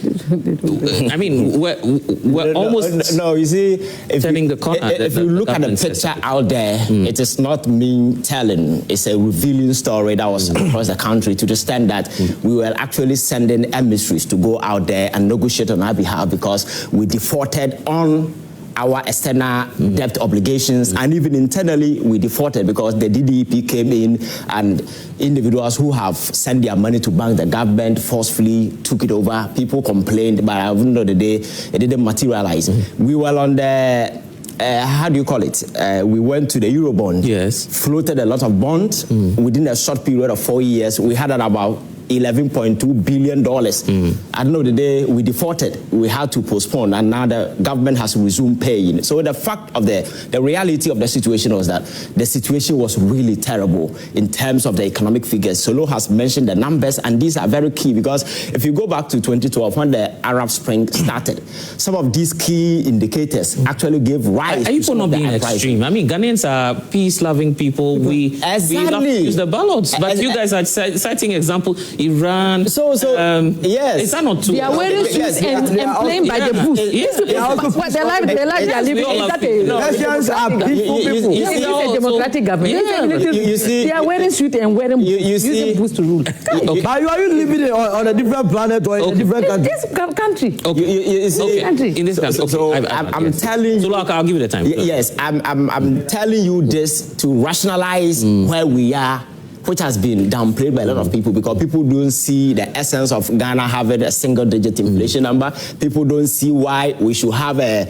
I mean, we're almost you see, turning the corner. If you look at the picture out there, it is not me telling. It's a revealing story that was across the country, to the extent that we were actually sending emissaries to go out there and negotiate on our behalf because we defaulted on our external debt obligations, and even internally we defaulted because the DDEP came in and individuals who have sent their money to bank, the government forcefully took it over. People complained, but at the end of the day, it didn't materialize. We were on the how do you call it? We went to the Eurobond. Yes. Floated a lot of bonds. Within a short period of 4 years, we had at about $11.2 billion. At the end of the day, we defaulted. We had to postpone, and now the government has resumed paying. So the fact of the reality of the situation was that the situation was really terrible in terms of the economic figures. Solo has mentioned the numbers, and these are very key because if you go back to 2012, when the Arab Spring started, some of these key indicators actually gave rise to some of the extreme. I mean, Ghanaians are peace-loving people. We love to use the ballots, but you guys are citing example. Iran. Yes. Is that not true? They are wearing suits and playing by the bush. These people, they like their living. Is that Russians are peaceful people. This is a democratic government. You see, they are wearing suits and wearing using boots to rule. But are you living on a different planet or in a different country? This country. You see, in this country. So I'm telling you. I'll give you the time. Yes, I'm telling you this to rationalize where we are, which has been downplayed by a lot of people because people don't see the essence of Ghana having a single-digit inflation number. People don't see why we should have a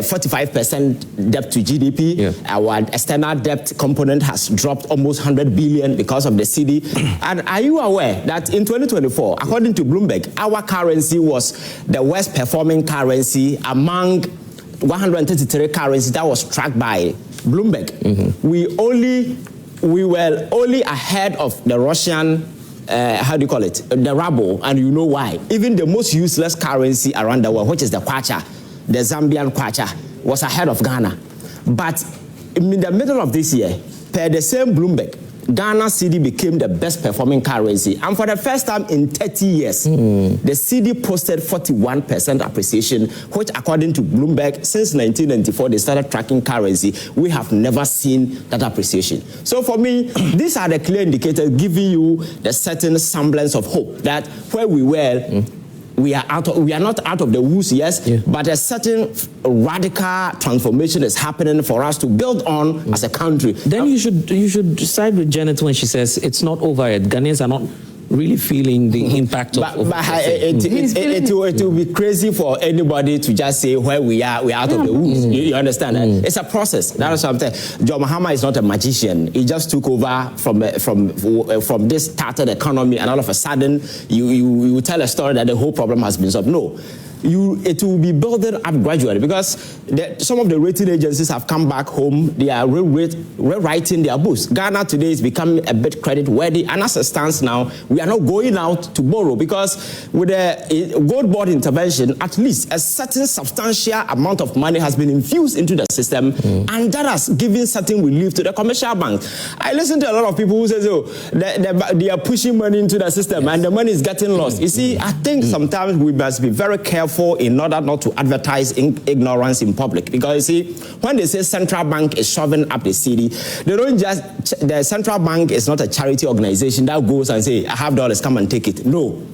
45% debt to GDP. Yeah. Our external debt component has dropped almost 100 billion because of the cedi. And are you aware that in 2024, according to Bloomberg, our currency was the worst performing currency among 133 currencies that was tracked by Bloomberg? We were only ahead of the Russian, the ruble, and you know why. Even the most useless currency around the world, which is the kwacha, the Zambian kwacha, was ahead of Ghana. But in the middle of this year, per the same Bloomberg, Ghana's cedi became the best performing currency. And for the first time in 30 years, the cedi posted 41% appreciation, which according to Bloomberg, since 1994, they started tracking currency. We have never seen that appreciation. So for me, these are the clear indicators giving you the certain semblance of hope that where we were, we are not out of the woods, yes, but a certain radical transformation is happening for us to build on as a country. Then you should side with Janet when she says it's not over yet. Ghanaians are not really feeling the impact of it will be crazy for anybody to just say where we are out of the woods. You understand? It's a process. That is what I'm saying. John Mahama is not a magician. He just took over from this started economy, and all of a sudden you tell a story that the whole problem has been solved. No. It will be building up gradually because some of the rating agencies have come back home. They are rewriting their books. Ghana today is becoming a bit credit worthy, and as it stands now, we are not going out to borrow because with the gold board intervention, at least a certain substantial amount of money has been infused into the system, and that has given certain relief to the commercial banks. I listen to a lot of people who say, they are pushing money into the system and the money is getting lost. You see, I think sometimes we must be very careful in order not to advertise ignorance in public. Because you see, when they say central bank is shoving up the cedi, they don't just, the central bank is not a charity organization that goes and say, I have dollars, come and take it. No.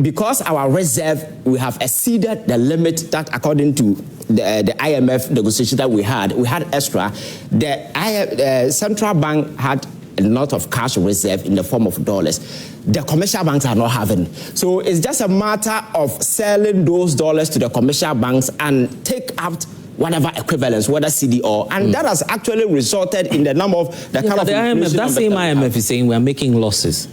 Because our reserve, we have exceeded the limit that according to the IMF negotiation that we had extra. The central bank had a lot of cash reserve in the form of dollars. The commercial banks are not having. So it's just a matter of selling those dollars to the commercial banks and take out whatever equivalence, whether cedi or, and that has actually resulted in the number of the kind of IMF. That same IMF is saying we are making losses.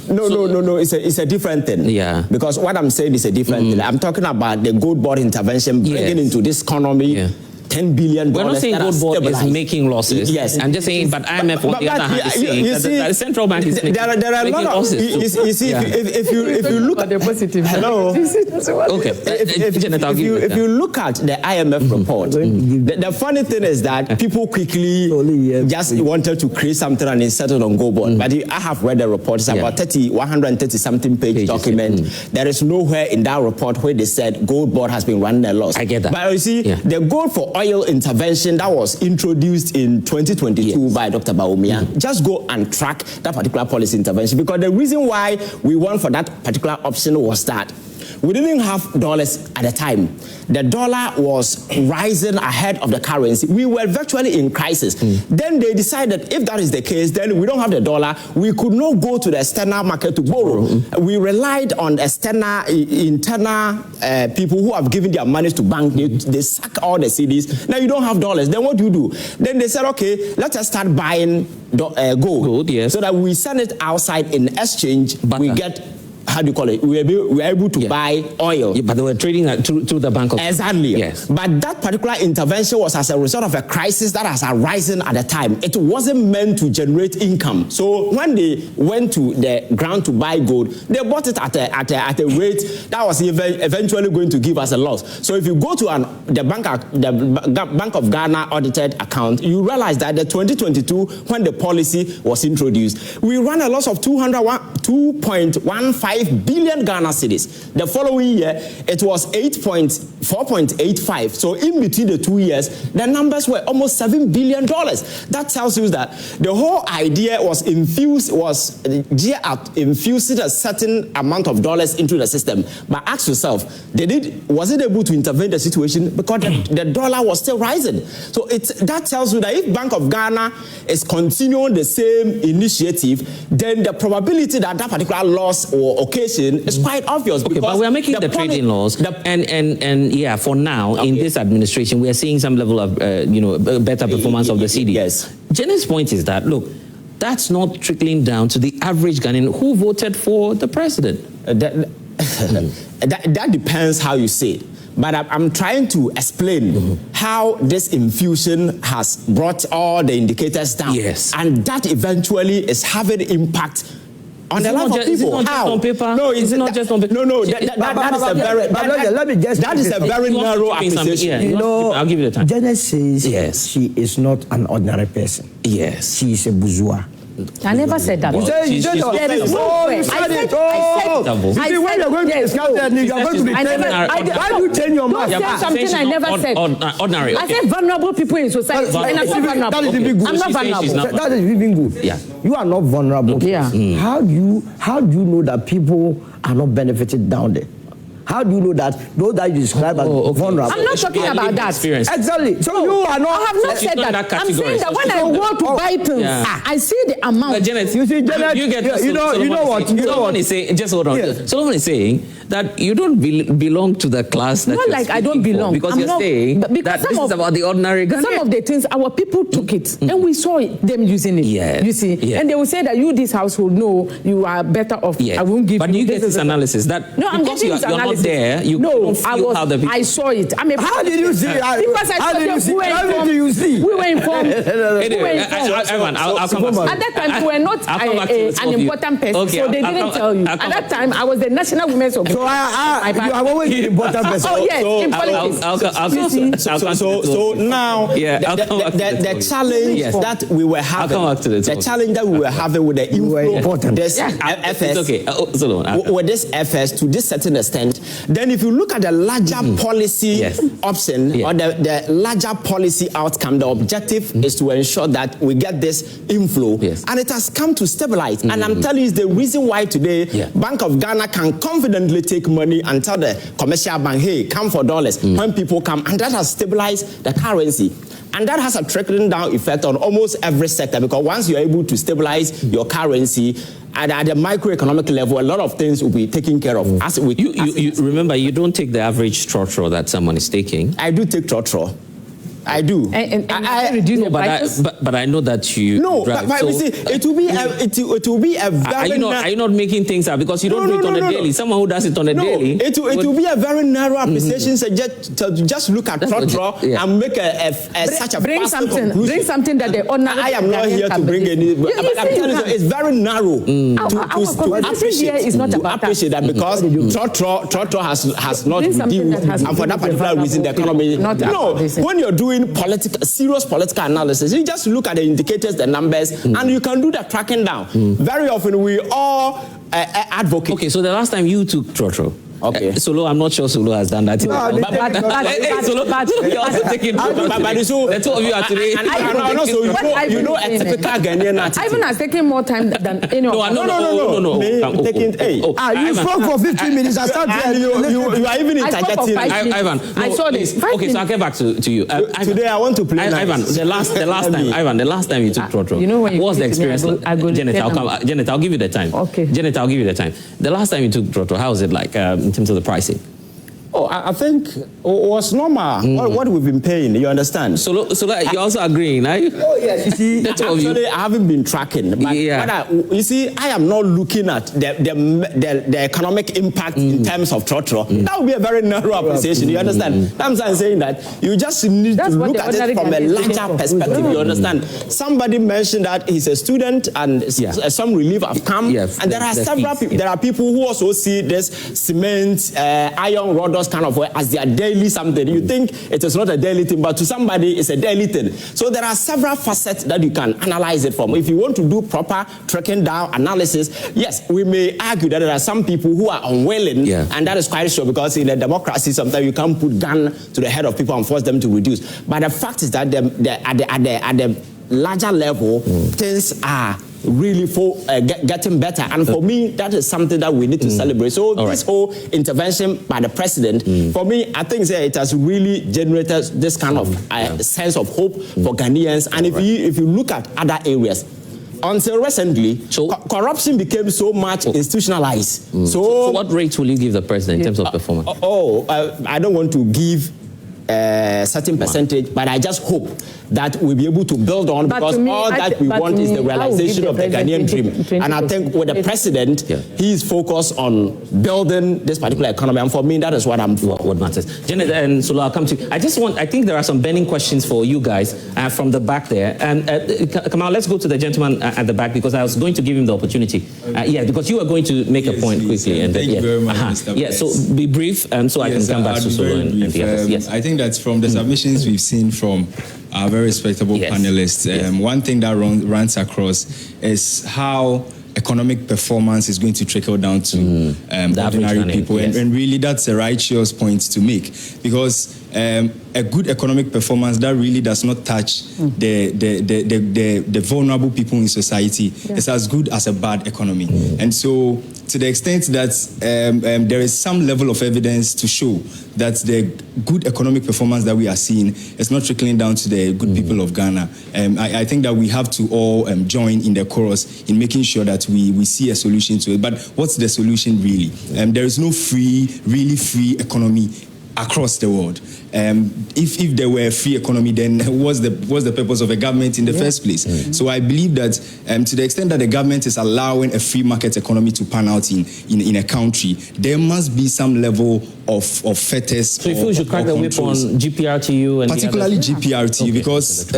No. It's a different thing. Yeah. Because what I'm saying is a different thing. I'm talking about the gold board intervention bringing into this economy. $10 billion. We're not saying gold board is making losses. Yes. I'm just saying, but IMF on the other hand is saying that the central bank is making losses. You see, if you look at the positive. Hello. Okay. If you look at the IMF report, the funny thing is that people quickly just wanted to create something and it settled on gold board. But I have read the report. It's about 130 something page document. There is nowhere in that report where they said gold board has been running a loss. I get that. But you see, the gold for oil intervention that was introduced in 2022 by Dr. Bawumia, just go and track that particular policy intervention, because the reason why we went for that particular option was that we didn't have dollars at the time. The dollar was rising ahead of the currency. We were virtually in crisis. Then they decided if that is the case, then we don't have the dollar. We could not go to the external market to borrow. We relied on external, internal people who have given their money to bank. They suck all the CDs. Now you don't have dollars. Then what do you do? Then they said, okay, let us start buying gold. Yes. So that we send it outside in exchange. We get, how do you call it? We are able to buy oil. Yeah, but they were trading through the Bank of... Exactly. Yes. But that particular intervention was as a result of a crisis that has arisen at the time. It wasn't meant to generate income. So when they went to the ground to buy gold, they bought it at a rate that was eventually going to give us a loss. So if you go to the Bank of Ghana audited account, you realize that the 2022, when the policy was introduced, we ran a loss of 2.15 billion Ghana cedis. The following year, it was 4.85. So in between the 2 years, the numbers were almost $7 billion. That tells you that the whole idea was infusing a certain amount of dollars into the system. But ask yourself, was it able to intervene the situation? Because the dollar was still rising. So that tells you that if Bank of Ghana is continuing the same initiative, then the probability that that particular loss or occasion is quite obvious. Okay, but we are making the trading laws, and yeah, for now in this administration, we are seeing some level of better performance of the CD. Yes. Janet's point is that look, that's not trickling down to the average Ghanaian who voted for the president. That depends how you say it. But I'm trying to explain how this infusion has brought all the indicators down. Yes. And that eventually is having impact on the life of people. Is it not just on paper? No, it's not just on paper. No, that is a very narrow appreciation. You know, I'll give you the time. Janet says she is not an ordinary person. Yes. She is a bourgeois. I never said that. You said you said there is no way. I said when you're going to discuss that, you're going to be telling. Why do you change your mind? Don't say something I never said. Ordinary. I said vulnerable people in society. And I'm not vulnerable. That is even good. I'm not vulnerable. That is even good. Yeah. You are not vulnerable. Yeah. How do you know that people are not benefited down there? How do you know that those that you describe as vulnerable? I'm not talking about that. Experience. Exactly. So you are not. I have not said that. I'm saying that when I go to buy pills, I see the amount. But Janet, you see, Janet, you know what? Solomon is saying. Just hold on. Yes. Solomon is saying that you don't belong to the class. That not like I don't belong. Because you're saying that this is about the ordinary Ghanaian. Some of the things our people took it, and we saw them using it. Yes. You see, and they will say that you, this household, no, you are better off. Yes. I won't give. But you get this analysis that no, I'm getting this analysis. You're not there. You don't feel how the people. I saw it. I mean, how did you see? Because I saw them. How did you see? We were informed. Everyone, I'll come back. At that time, you were not an important person, so they didn't tell you. At that time, I was the National Women's Organization. You have always been important person. Oh yes, in politics. So now, the challenge that we were having, the challenge that we were having with the inflow of this FS, with this FS to this certain extent, then if you look at the larger policy option or the larger policy outcome, the objective is to ensure that we get this inflow, and it has come to stabilize. And I'm telling you, the reason why today Bank of Ghana can confidently take money and tell the commercial bank, hey, come for dollars when people come, and that has stabilized the currency. And that has a trickling down effect on almost every sector, because once you're able to stabilize your currency at the microeconomic level, a lot of things will be taken care of. You remember, you don't take the average trotro that someone is taking. I do take trotro. I do. But I know that you drive. But you see, it will be a very. Are you not making things up because you don't do it on a daily? Someone who does it on a daily. It will be a very narrow appreciation. So just look at trotro and make such a bring something that the ordinary. I am not here to bring any. But I'm telling you, it's very narrow to appreciate. It's not about appreciate that because trotro has not reduced, and for that particular reason, the economy. No, when you're doing serious political analysis, you just look at the indicators, the numbers, and you can do the tracking down. Very often we all advocate. Okay, so the last time you took trotro, Okay. Solo, I'm not sure Solo has done that. Solo, you're also taking the two of you are today. You know, a typical Ghanaian attitude. Ivan has taken more time than anyone. No. You spoke for 15 minutes. I started. You are even interjecting. Ivan, I saw this. Okay, so I'll get back to you. Today I want to play. Ivan, the last time you took Trotro, you know when you what was the experience? Janet, I'll give you the time. Okay. Janet, I'll give you the time. The last time you took Trotro, how was it like in terms of the pricing? Oh, I think it was normal. What we've been paying, you understand? So you're also agreeing, right? Oh, yes. You see, actually, I haven't been tracking. But you see, I am not looking at the economic impact in terms of Trotro. That would be a very narrow appreciation. You understand? That's why I'm saying that you just need to look at it from a larger perspective. You understand? Somebody mentioned that he's a student and some relief have come. Yes, and there are several people. There are people who also see this cement, iron rod kind of way as their daily something. You think it is not a daily thing, but to somebody it's a daily thing. So there are several facets that you can analyze it from. If you want to do proper tracking down analysis, yes, we may argue that there are some people who are unwilling, and that is quite sure, because in a democracy sometimes you can't put gun to the head of people and force them to reduce. But the fact is that at the larger level, things are really getting better, and for me that is something that we need to celebrate. So this whole intervention by the president, for me, I think it has really generated this kind of sense of hope for Ghanaians. And if you look at other areas, until recently, corruption became so much institutionalized. So what rate will you give the president in terms of performance? I don't want to give a certain percentage, but I just hope that we'll be able to build on, because all that we want is the realization of the Ghanaian dream. And I think with the president, he is focused on building this particular economy, and for me, that is what I'm for. What matters. Janet and Solo, I'll come to you. I think there are some burning questions for you guys from the back there. And Kamal, let's go to the gentleman at the back, because I was going to give him the opportunity. Because you were going to make a point quickly. And thank you very much, Mr. So be brief, and so I can come back to Solo and the others. Yes. I think that from the submissions we've seen from our very respectable panelists, one thing that runs across is how economic performance is going to trickle down to ordinary people. And really, that's a righteous point to make, because a good economic performance that really does not touch the vulnerable people in society is as good as a bad economy. And so, to the extent that there is some level of evidence to show that the good economic performance that we are seeing is not trickling down to the good people of Ghana, I think that we have to all join in the chorus in making sure that we see a solution to it. But what's the solution really? There is no really free economy across the world. If there were a free economy, then what's the purpose of a government in the first place? So I believe that to the extent that the government is allowing a free market economy to pan out in a country, there must be some level of fetters. So you feel you should crack the whip on GPRTU and particularly GPRTU, because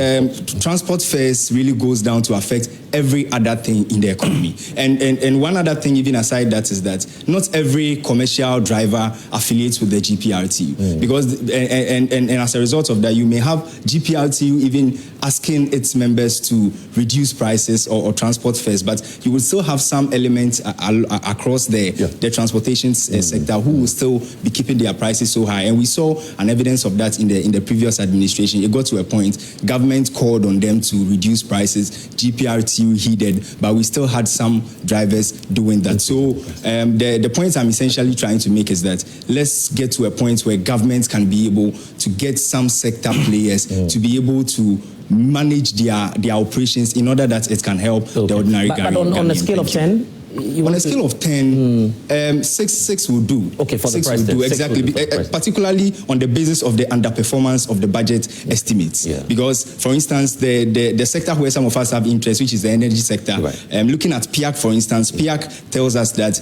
transport fares really goes down to affect every other thing in the economy. And one other thing, even aside that, is that not every commercial driver affiliates with the GPRTU, because and as a result of that, you may have GPRTU even asking its members to reduce prices or transport fares, but you will still have some elements across the transportation sector who will still be keeping their prices so high. And we saw an evidence of that in the previous administration. It got to a point, government called on them to reduce prices, GPRTU heeded, but we still had some drivers doing that. So the point I'm essentially trying to make is that let's get to a point where governments can be able to get some sector players to be able to manage their operations in order that it can help the ordinary Ghanaian. But on a scale of 10? On a scale of 10, 6 will do. Okay, for the president. 6 will do, exactly. Particularly on the basis of the underperformance of the budget estimates. Because, for instance, the sector where some of us have interest, which is the energy sector, looking at PIAC, for instance, PIAC tells us that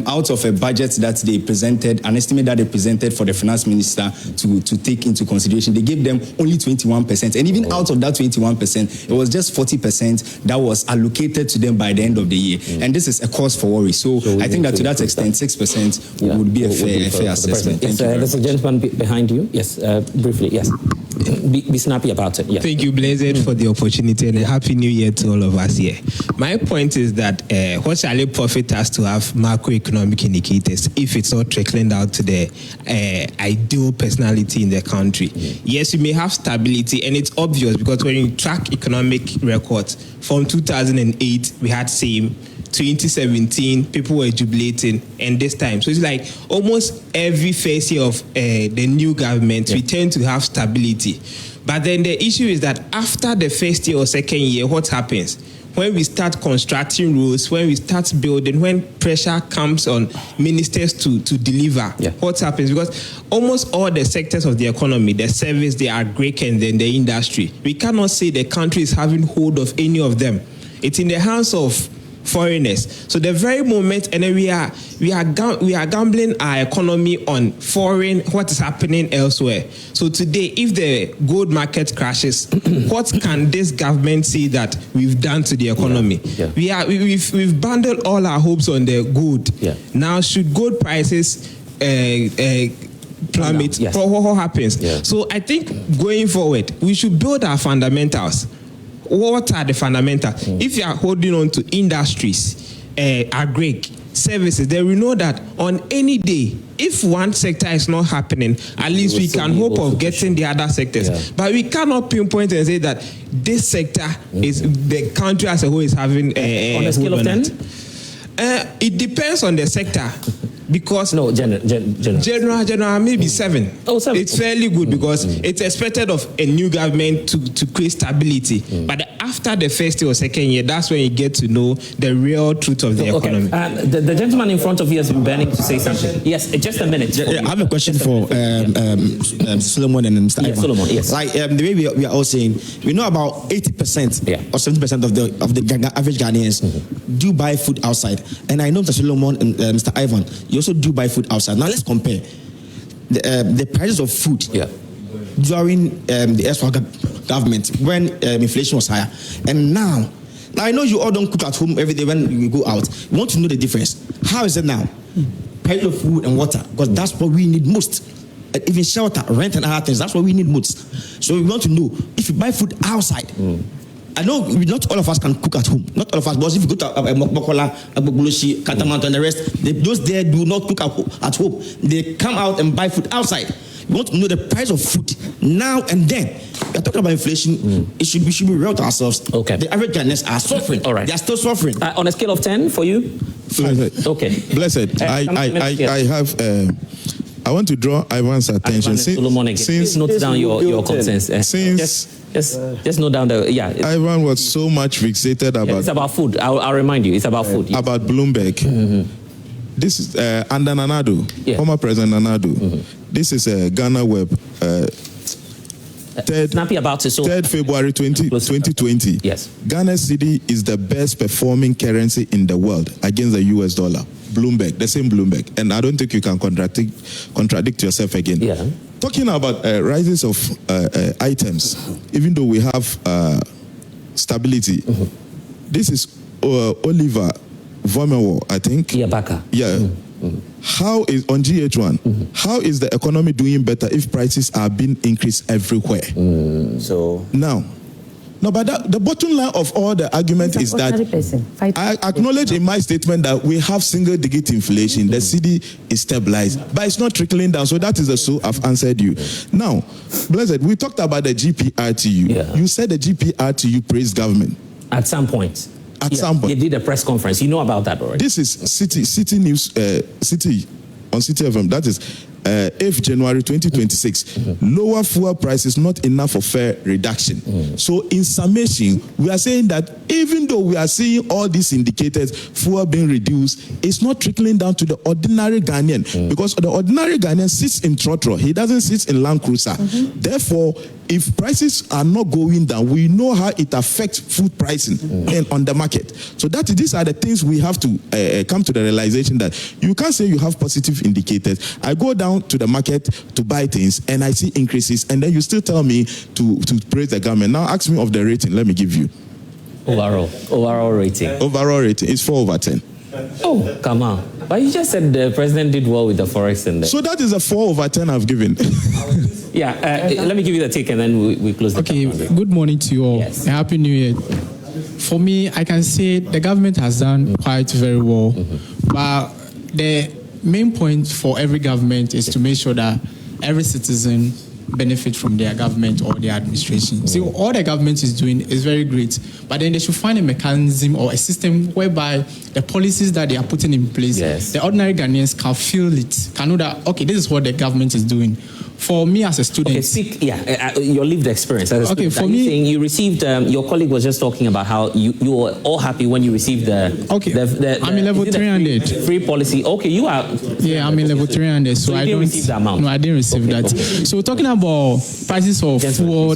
out of a budget that they presented, an estimate that they presented for the finance minister to take into consideration, they gave them only 21%. And even out of that 21%, it was just 40% that was allocated to them by the end of the year. And this is a cause for worry. So I think that to that extent, 6% would be a fair assessment. Yes, there's a gentleman behind you. Yes, briefly, yes. be snappy about it. Yeah. Thank you, Blessed, for the opportunity, and a happy new year to all of us here. My point is that what shall it profit us to have macroeconomic indicators if it's not trickling down to the ideal personality in the country? Yes, we may have stability, and it's obvious because when you track economic records from 2008, we had same. 2017, people were jubilating, and this time. So it's like almost every first year of the new government, we tend to have stability. But then the issue is that after the first year or second year, what happens? When we start constructing roads, when we start building, when pressure comes on ministers to deliver, what happens? Because almost all the sectors of the economy, the service, the agric, and then the industry, we cannot say the country is having hold of any of them. It's in the hands of foreigners. So the very moment, and then we are gambling our economy on foreign, what is happening elsewhere. So today, if the gold market crashes, what can this government say that we've done to the economy? We've bundled all our hopes on the gold. Now, should gold prices plummet, what happens? So I think going forward, we should build our fundamentals. What are the fundamentals? If you are holding on to industries, agric, services, then we know that on any day, if one sector is not happening, at least we can hope of getting the other sectors. But we cannot pinpoint and say that this sector is the country as a whole is having on a scale of 10? It depends on the sector. Because general maybe 7. Oh, 7. It's fairly good because it's expected of a new government to create stability. But after the first year or second year, that's when you get to know the real truth of the economy. The gentleman in front of you has been burning to say something. Yes, just a minute. I have a question for Solomon and Mr. Ivan. Solomon, yes. Like the way we are all saying, we know about 80% or 70% of the average Ghanaians do buy food outside. And I know Mr. Solomon and Mr. Ivan, you also do buy food outside. Now let's compare the prices of food during the erstwhile government when inflation was higher, and now I know you all don't cook at home every day when you go out. You want to know the difference. How is it now? Price of food and water, because that's what we need most. Even shelter, rent, and other things, that's what we need most. So we want to know if you buy food outside. I know not all of us can cook at home. Not all of us. But if you go to Mokola, Agbogboshi, Katamant, and the rest, those there do not cook at home. They come out and buy food outside. We want to know the price of food now and then. We're talking about inflation. We should be real to ourselves. Okay. The average Ghanaians are suffering. All right. They are still suffering. On a scale of 10 for you? Blessed. Okay. Blessed. I have. I want to draw Ivan's attention. Please note down your concerns. Just note down Ivan was so much fixated about. It's about food. I'll remind you. It's about food. Yes. About Bloomberg. This is under Nanado, former President Nanado. This is Ghana Web. 3rd February 2020. Yes. Ghana cedi is the best performing currency in the world against the US dollar. Bloomberg, the same Bloomberg. And I don't think you can contradict yourself again. Yeah. Talking about rises of items, even though we have stability, this is Oliver Vomewo, I think. Yeah. How is on GH1? How is the economy doing better if prices are being increased everywhere? But the bottom line of all the argument is that I acknowledge in my statement that we have single-digit inflation. The cedi is stabilized, but it's not trickling down. So that is the so I've answered you. Now, Blessed, we talked about the GPRTU. You said the GPRTU praised government at some point. Some point, you did a press conference. You know about that already. This is City News, City on City FM. That is 8th January 2026. Lower fuel prices not enough for fare reduction. So in summation, we are saying that even though we are seeing all these indicators, fuel being reduced, it's not trickling down to the ordinary Ghanaian, because the ordinary Ghanaian sits in Trotro. He doesn't sit in Land Cruiser. Therefore, if prices are not going down, we know how it affects food pricing and on the market. So these are the things we have to come to the realization that you can't say you have positive indicators. I go down to the market to buy things and I see increases, and then you still tell me to praise the government. Now ask me of the rating. Let me give you. Overall rating. Overall rating is 4/10. Oh, come on. But you just said the president did well with the forex and So that is a 4/10 I've given. Yeah, let me give you the take and then we close the Okay, good morning to you all. Yes. Happy New Year. For me, I can say the government has done quite very well. But the main point for every government is to make sure that every citizen benefit from their government or their administration. See, all the government is doing is very great, but then they should find a mechanism or a system whereby the policies that they are putting in place, the ordinary Ghanaians can feel it, can know that, okay, this is what the government is doing. For me as a student... Okay, speak, your lived experience. Okay, for me... Saying you received, your colleague was just talking about how you were all happy when you received the... Okay, I'm in level 300. Free policy. Okay, you are... Yeah, I'm in level 300, so I didn't receive the amount? No, I didn't receive that. Okay. So talking about prices of fuel,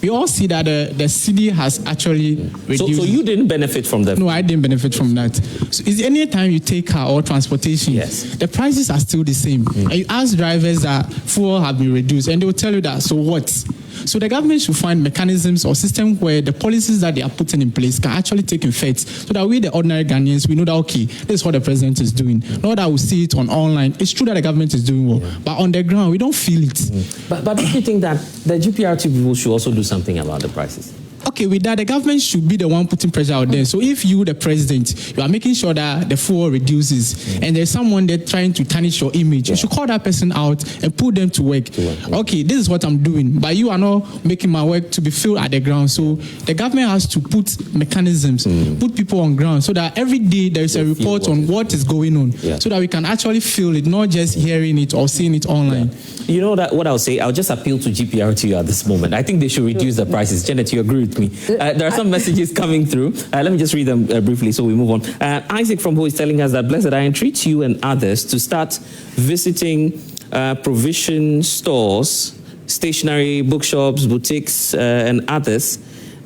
we all see that the city has actually reduced... So you didn't benefit from that? No, I didn't benefit from that. So is any time you take car or transportation, the prices are still the same. And you ask drivers that fuel have been reduced, and they will tell you that, so what? So the government should find mechanisms or systems where the policies that they are putting in place can actually take effect, so that we, the ordinary Ghanaians, we know that, okay, this is what the president is doing. Not that we see it on online. It's true that the government is doing well, but on the ground, we don't feel it. But don't you think that the GPRT people should also do something about the prices? Okay, with that, the government should be the one putting pressure out there. So if you, the president, you are making sure that the fuel reduces, and there's someone there trying to tarnish your image, you should call that person out and put them to work. Okay, this is what I'm doing, but you are not making my work to be filled at the ground. So the government has to put mechanisms, put people on ground, so that every day there is a report on what is going on, so that we can actually feel it, not just hearing it or seeing it online. You know that what I'll say? I'll just appeal to GPRT at this moment. I think they should reduce the prices. Janet, you agree with me? There are some messages coming through. Let me just read them briefly so we move on. Isaac from Ho is telling us that, Blessed, I entreat you and others to start visiting provision stores, stationery, bookshops, boutiques, and others,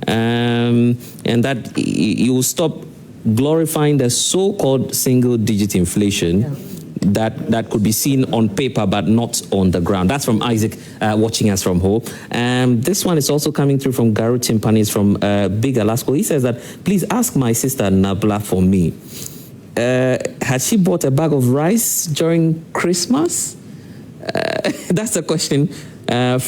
and that you will stop glorifying the so-called single-digit inflation that could be seen on paper but not on the ground. That's from Isaac watching us from home. This one is also coming through from Garu Timpanis from Big Alaska. He says that, please ask my sister Nabla for me. Has she bought a bag of rice during Christmas? That's the question from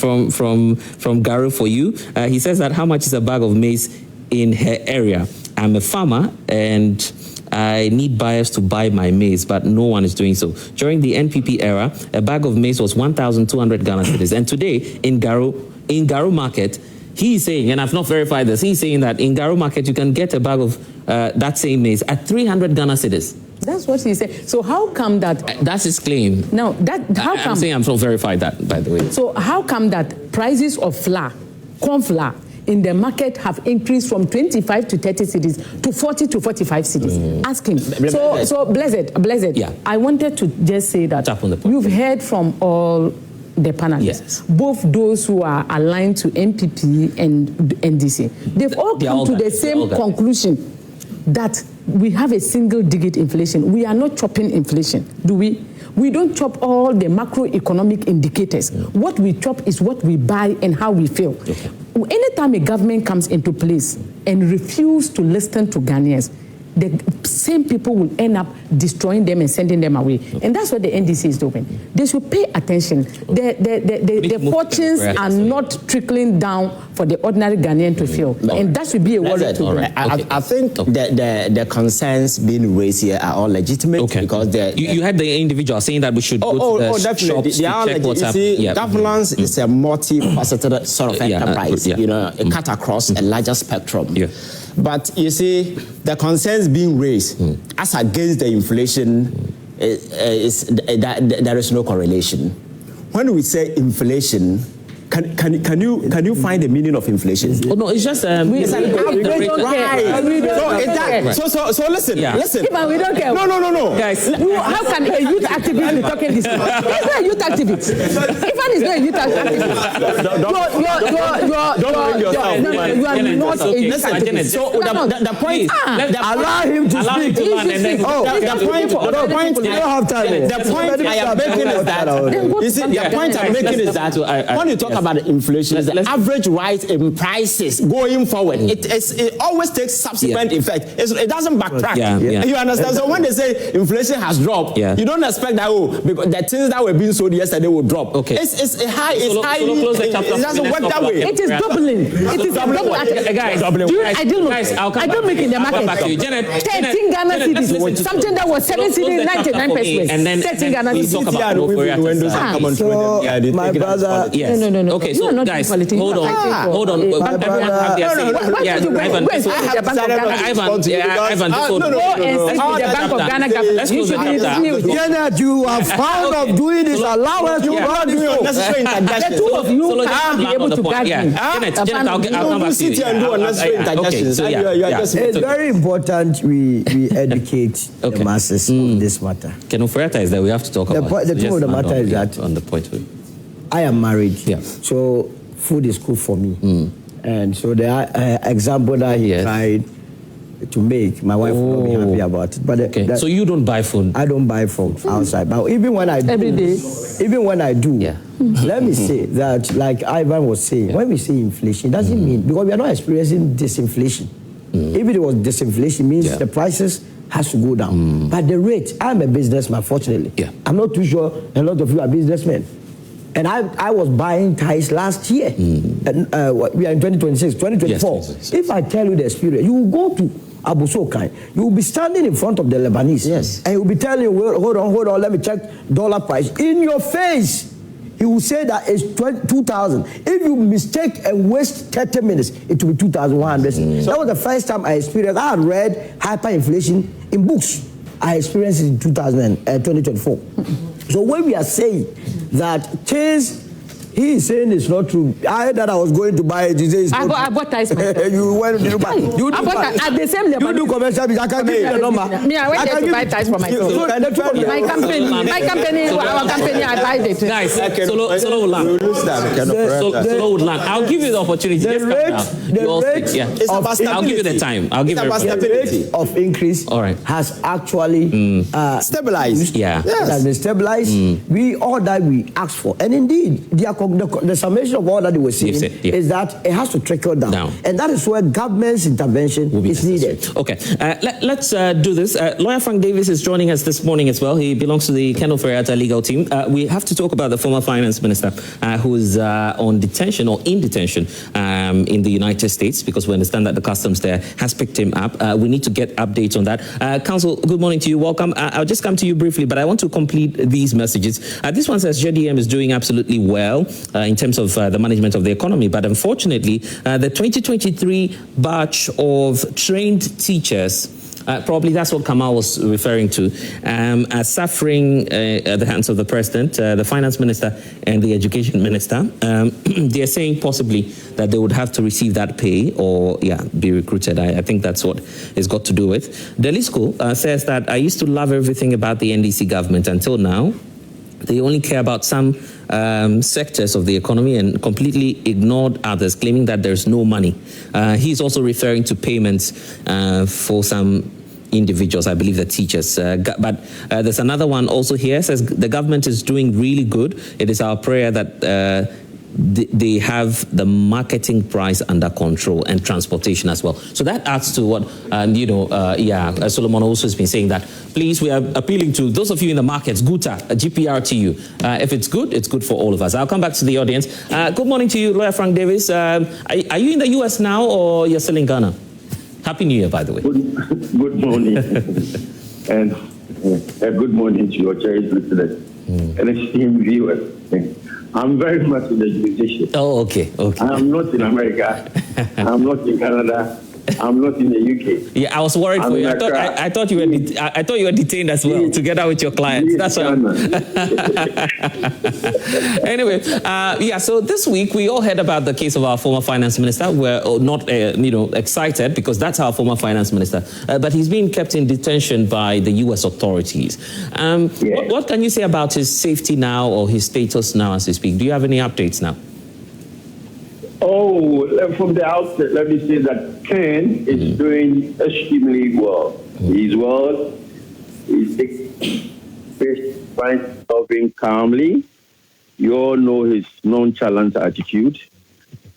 Garu for you. He says that, how much is a bag of maize in her area? I'm a farmer and I need buyers to buy my maize, but no one is doing so. During the NPP era, a bag of maize was 1,200 Ghana cedis. And today, in Garu Market, he is saying, and I've not verified this, he's saying that in Garu Market, you can get a bag of that same maize at 300 Ghana cedis. That's what he said. So how come that... That's his claim. No, how come... I'm saying I've not verified that, by the way. So how come that prices of flour, corn flour, in the market have increased from 25 to 30 cedis to 40 to 45 cedis. Ask him. So Blessed, I wanted to just say that you've heard from all the panelists, both those who are aligned to NPP and NDC. They've all come to the same conclusion that we have a single-digit inflation. We are not chopping inflation, do we? We don't chop all the macroeconomic indicators. What we chop is what we buy and how we feel. Anytime a government comes into place and refuses to listen to Ghanaians, the same people will end up destroying them and sending them away. And that's what the NDC is doing. They should pay attention. The fortunes are not trickling down for the ordinary Ghanaian to feel. And that should be a worry to them. I think the concerns being raised here are all legitimate because you had the individual saying that we should go to the shops to check what's happening. Governance is a multifaceted sort of enterprise. You know, it cut across a larger spectrum. But you see, the concerns being raised as against the inflation there is no correlation. When we say inflation, can you find the meaning of inflation? Oh no, it's just we don't care. So listen. Even we don't care. No. Guys, how can a youth activist be talking this? He's not a youth activist. Even is not a youth activist. You are not a youth activist. So the point, allow him to speak. The point I am making is that you see, the point I'm making is that when you talk about inflation. It's the average rise in prices going forward. It always takes subsequent effect. It doesn't backtrack. You understand? So when they say inflation has dropped, you don't expect that because the things that were being sold yesterday will drop. It's high. It's highly. It doesn't work that way. It is doubling. It is doubling. Guys, I don't make in the market. 13 Ghana cedis, something that was 7 cedis, 99 pesos. And then 13 Ghana cedis. So my brother, no. Okay, so guys, hold on. Everyone have their say. Ivan, let's close the chapter. Janet, you are fond of doing this. Allow us to run this show. The two of you can't be able to guide me. Janet, I'll come back to you. It's very important we educate the masses on this matter. Ken Ofori Attah is that we have to talk about. The point of the matter is that on the point. I am married, so food is good for me. And so the example that he tried to make, my wife will not be happy about it. But so you don't buy food? I don't buy food outside. But even when I do, every day, let me say that, like Ivan was saying, when we say inflation, it doesn't mean, because we are not experiencing disinflation. If it was disinflation, it means the prices has to go down. But the rate, I'm a businessman, fortunately. I'm not too sure a lot of you are businessmen. And I was buying ties last year. And we are in 2026, 2024. If I tell you the experience, you will go to Abu Sokai. You will be standing in front of the Lebanese. And he will be telling you, well, hold on, let me check dollar price. In your face, he will say that it's 2,000. If you mistake and waste 30 minutes, it will be 2,100. That was the first time I experienced. I had read hyperinflation in books. I experienced it in 2024. So when we are saying that things he is saying it's not true. I heard that I was going to buy it. He says I bought ties myself. You went to buy. You do at the same level. You do commercial business. I can give you the number. Me, I went there to buy ties for myself. My company, our company, I buy it. Guys, Solo Woodland. I'll give you the opportunity. The I'll give you the time. I'll give you the rate of increase. Has actually stabilized. It has been stabilized. We all that we asked for, and indeed, the summation of all that they were saying is that it has to trickle down. And that is where government's intervention is needed. Okay, let's do this. Lawyer Frank Davis is joining us this morning as well. He belongs to the Ken Ofori Attah legal team. We have to talk about the former finance minister who is on detention or in detention in the United States, because we understand that the customs there has picked him up. We need to get updates on that. Counsel, good morning to you. Welcome. I'll just come to you briefly, but I want to complete these messages. This one says JDM is doing absolutely well in terms of the management of the economy. But unfortunately, the 2023 batch of trained teachers, probably that's what Kamal was referring to, are suffering at the hands of the president, the finance minister, and the education minister. They're saying possibly that they would have to receive that pay or, be recruited. I think that's what it's got to do with. Delisco says that I used to love everything about the NDC government until now. They only care about some sectors of the economy and completely ignored others, claiming that there's no money. He's also referring to payments for some individuals, I believe the teachers. But there's another one also here, says the government is doing really good. It is our prayer that they have the marketing price under control and transportation as well. So that adds to what, Solomon Owusu has been saying, that please, we are appealing to those of you in the markets, GUTA, GPRTU. If it's good for all of us. I'll come back to the audience. Good morning to you, Lawyer Frank Davis. Are you in the US now or you're still in Ghana? Happy New Year, by the way. Good morning. And good morning to your cherished listeners and esteemed viewers. I'm very much in the jurisdiction. Oh, okay. I'm not in America. I'm not in Canada. I'm not in the UK. Yeah, I was worried for you. I thought you were detained as well, together with your clients. That's why. Anyway, so this week we all heard about the case of our former finance minister. We're not, excited because that's our former finance minister. But he's being kept in detention by the U.S. authorities. What can you say about his safety now or his status now as we speak? Do you have any updates now? Oh, from the outset, let me say that Ken is doing extremely well. He's well. He's taking being calmly. You all know his nonchalant attitude,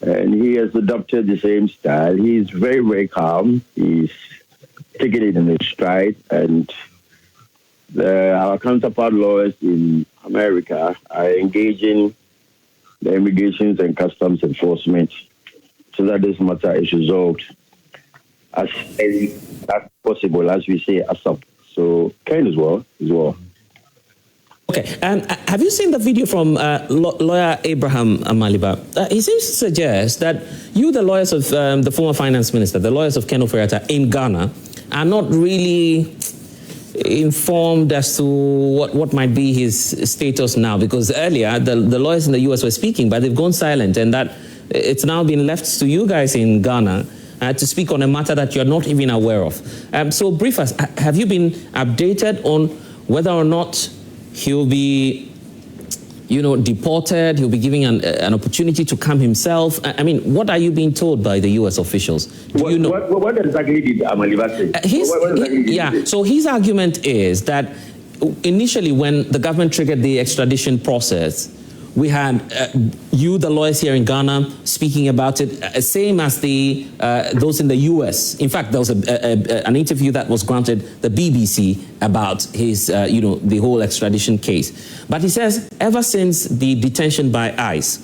and he has adopted the same style. He's very, very calm. He's taking it in his stride, and our counterpart lawyers in America are engaging the Immigration and Customs Enforcement so that this matter is resolved as early as possible, as we say, ASAP. So Ken as well. Okay, have you seen the video from lawyer Abraham Maliba? He seems to suggest that you, the lawyers of the former finance minister, the lawyers of Ken Ofori Attah in Ghana, are not really informed as to what might be his status now, because earlier the lawyers in the US were speaking, but they've gone silent, and that it's now been left to you guys in Ghana to speak on a matter that you're not even aware of. So brief us, have you been updated on whether or not he'll be, deported, he'll be given an opportunity to come himself? I mean, what are you being told by the US officials? What exactly did Amaliba say? So his argument is that initially when the government triggered the extradition process, we had you, the lawyers here in Ghana, speaking about it, same as those in the US. In fact, there was an interview that was granted the BBC about his, the whole extradition case. But he says, ever since the detention by ICE,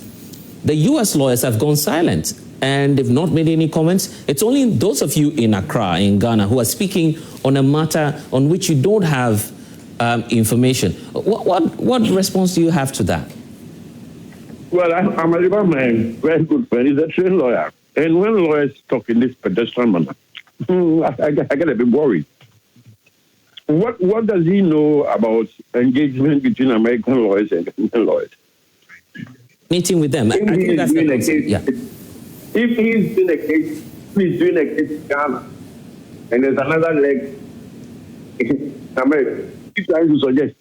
the US lawyers have gone silent and they've not made any comments. It's only those of you in Accra, in Ghana, who are speaking on a matter on which you don't have information. What response do you have to that? Well, I'm a man, very good friend. He's a trained lawyer. And when lawyers talk in this pedestrian manner, I get a bit worried. What does he know about engagement between American lawyers and Ghanaian lawyers? Meeting with them. If he's doing a case in Ghana, and there's another leg in America, he's trying to suggest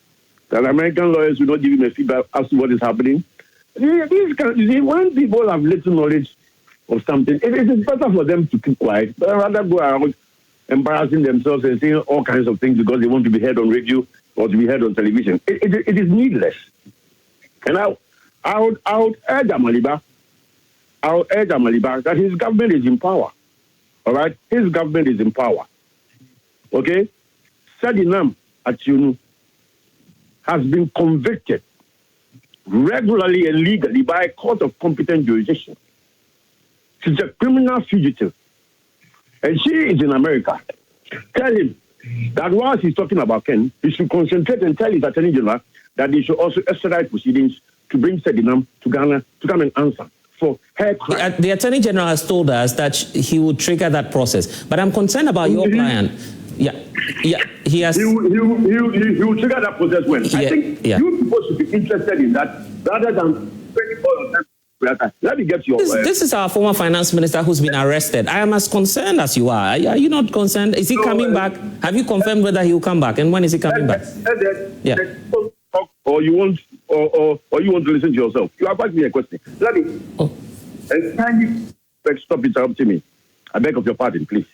that American lawyers will not give him a feedback as to what is happening. When people have little knowledge of something, it is better for them to keep quiet, but rather go around embarrassing themselves and saying all kinds of things because they want to be heard on radio or to be heard on television. It is needless. And I would urge Amaliba that his government is in power. All right? His government is in power. Okay? Sadinam Atiunu has been convicted regularly and legally by a court of competent jurisdiction. She's a criminal fugitive. And she is in America. Tell him that whilst he's talking about Ken, he should concentrate and tell his attorney general that they should also expedite proceedings to bring Sedinam to Ghana to come and answer for her crime. The attorney general has told us that he will trigger that process. But I'm concerned about your client. He has. He will trigger that process when? I think you people should be interested in that rather than spending all the time. Let me get your. This is our former finance minister who's been arrested. I am as concerned as you are. Are you not concerned? Is he coming back? Have you confirmed whether he will come back? And when is he coming back? Or you want to listen to yourself. You have asked me a question. Let me. And kindly stop interrupting me. I beg of your pardon, please.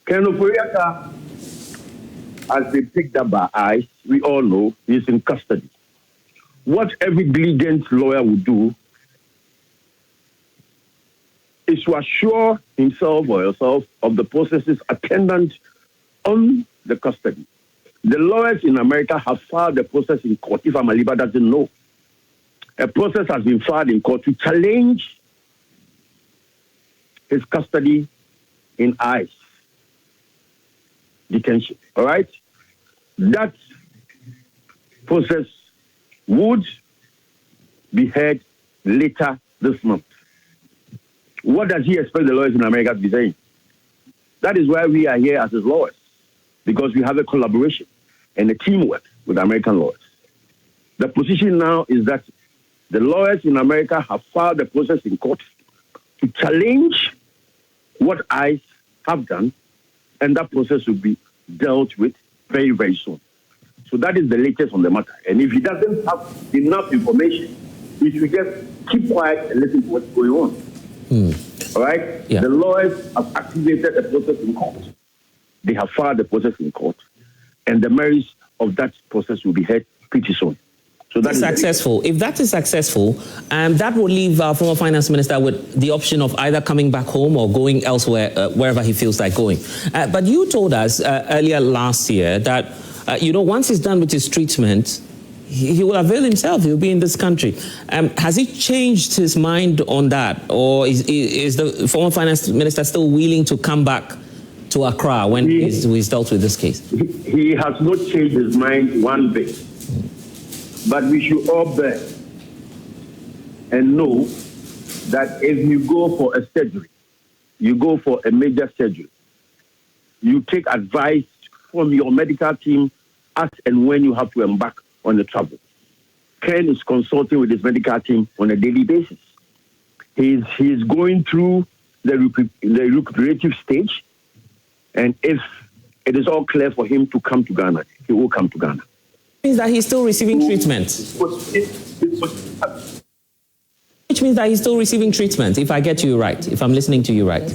Ken Ofori Attah has been picked up by ICE. We all know he's in custody. What every diligent lawyer would do is to assure himself or herself of the processes attendant on the custody. The lawyers in America have filed the process in court, if Amaliba doesn't know. A process has been filed in court to challenge his custody in ICE detention. All right? That process would be heard later this month. What does he expect the lawyers in America to be saying? That is why we are here as his lawyers, because we have a collaboration and a teamwork with American lawyers. The position now is that the lawyers in America have filed the process in court to challenge what ICE have done, and that process will be dealt with very, very soon. So that is the latest on the matter. And if he doesn't have enough information, he should just keep quiet and listen to what's going on. All right? The lawyers have activated the process in court. They have filed the process in court. And the merits of that process will be heard pretty soon. So that is successful. If that is successful, that will leave our former finance minister with the option of either coming back home or going elsewhere, wherever he feels like going. But you told us earlier last year that, once he's done with his treatment, he will avail himself. He'll be in this country. Has he changed his mind on that? Or is the former finance minister still willing to come back to Accra when he's dealt with this case? He has not changed his mind one bit. But we should all bear and know that if you go for a surgery, you go for a major surgery, you take advice from your medical team as and when you have to embark on the travel. Ken is consulting with his medical team on a daily basis. He's going through the recuperative stage, and if it is all clear for him to come to Ghana, he will come to Ghana. Means that he's still receiving treatment. Which means that he's still receiving treatment, if I get you right, if I'm listening to you right.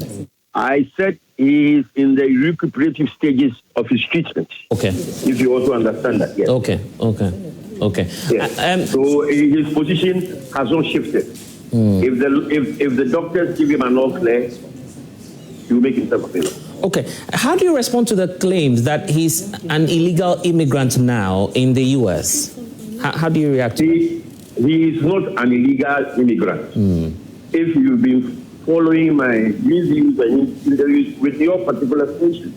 I said he is in the recuperative stages of his treatment. Okay. If you also understand that, yes. Okay. Yes. So his position has not shifted. If the doctors give him an all clear, he will make himself available. Okay. How do you respond to the claims that he's an illegal immigrant now in the U.S.? How do you react to that? He is not an illegal immigrant. If you've been following my reviews and interviews with your particular station,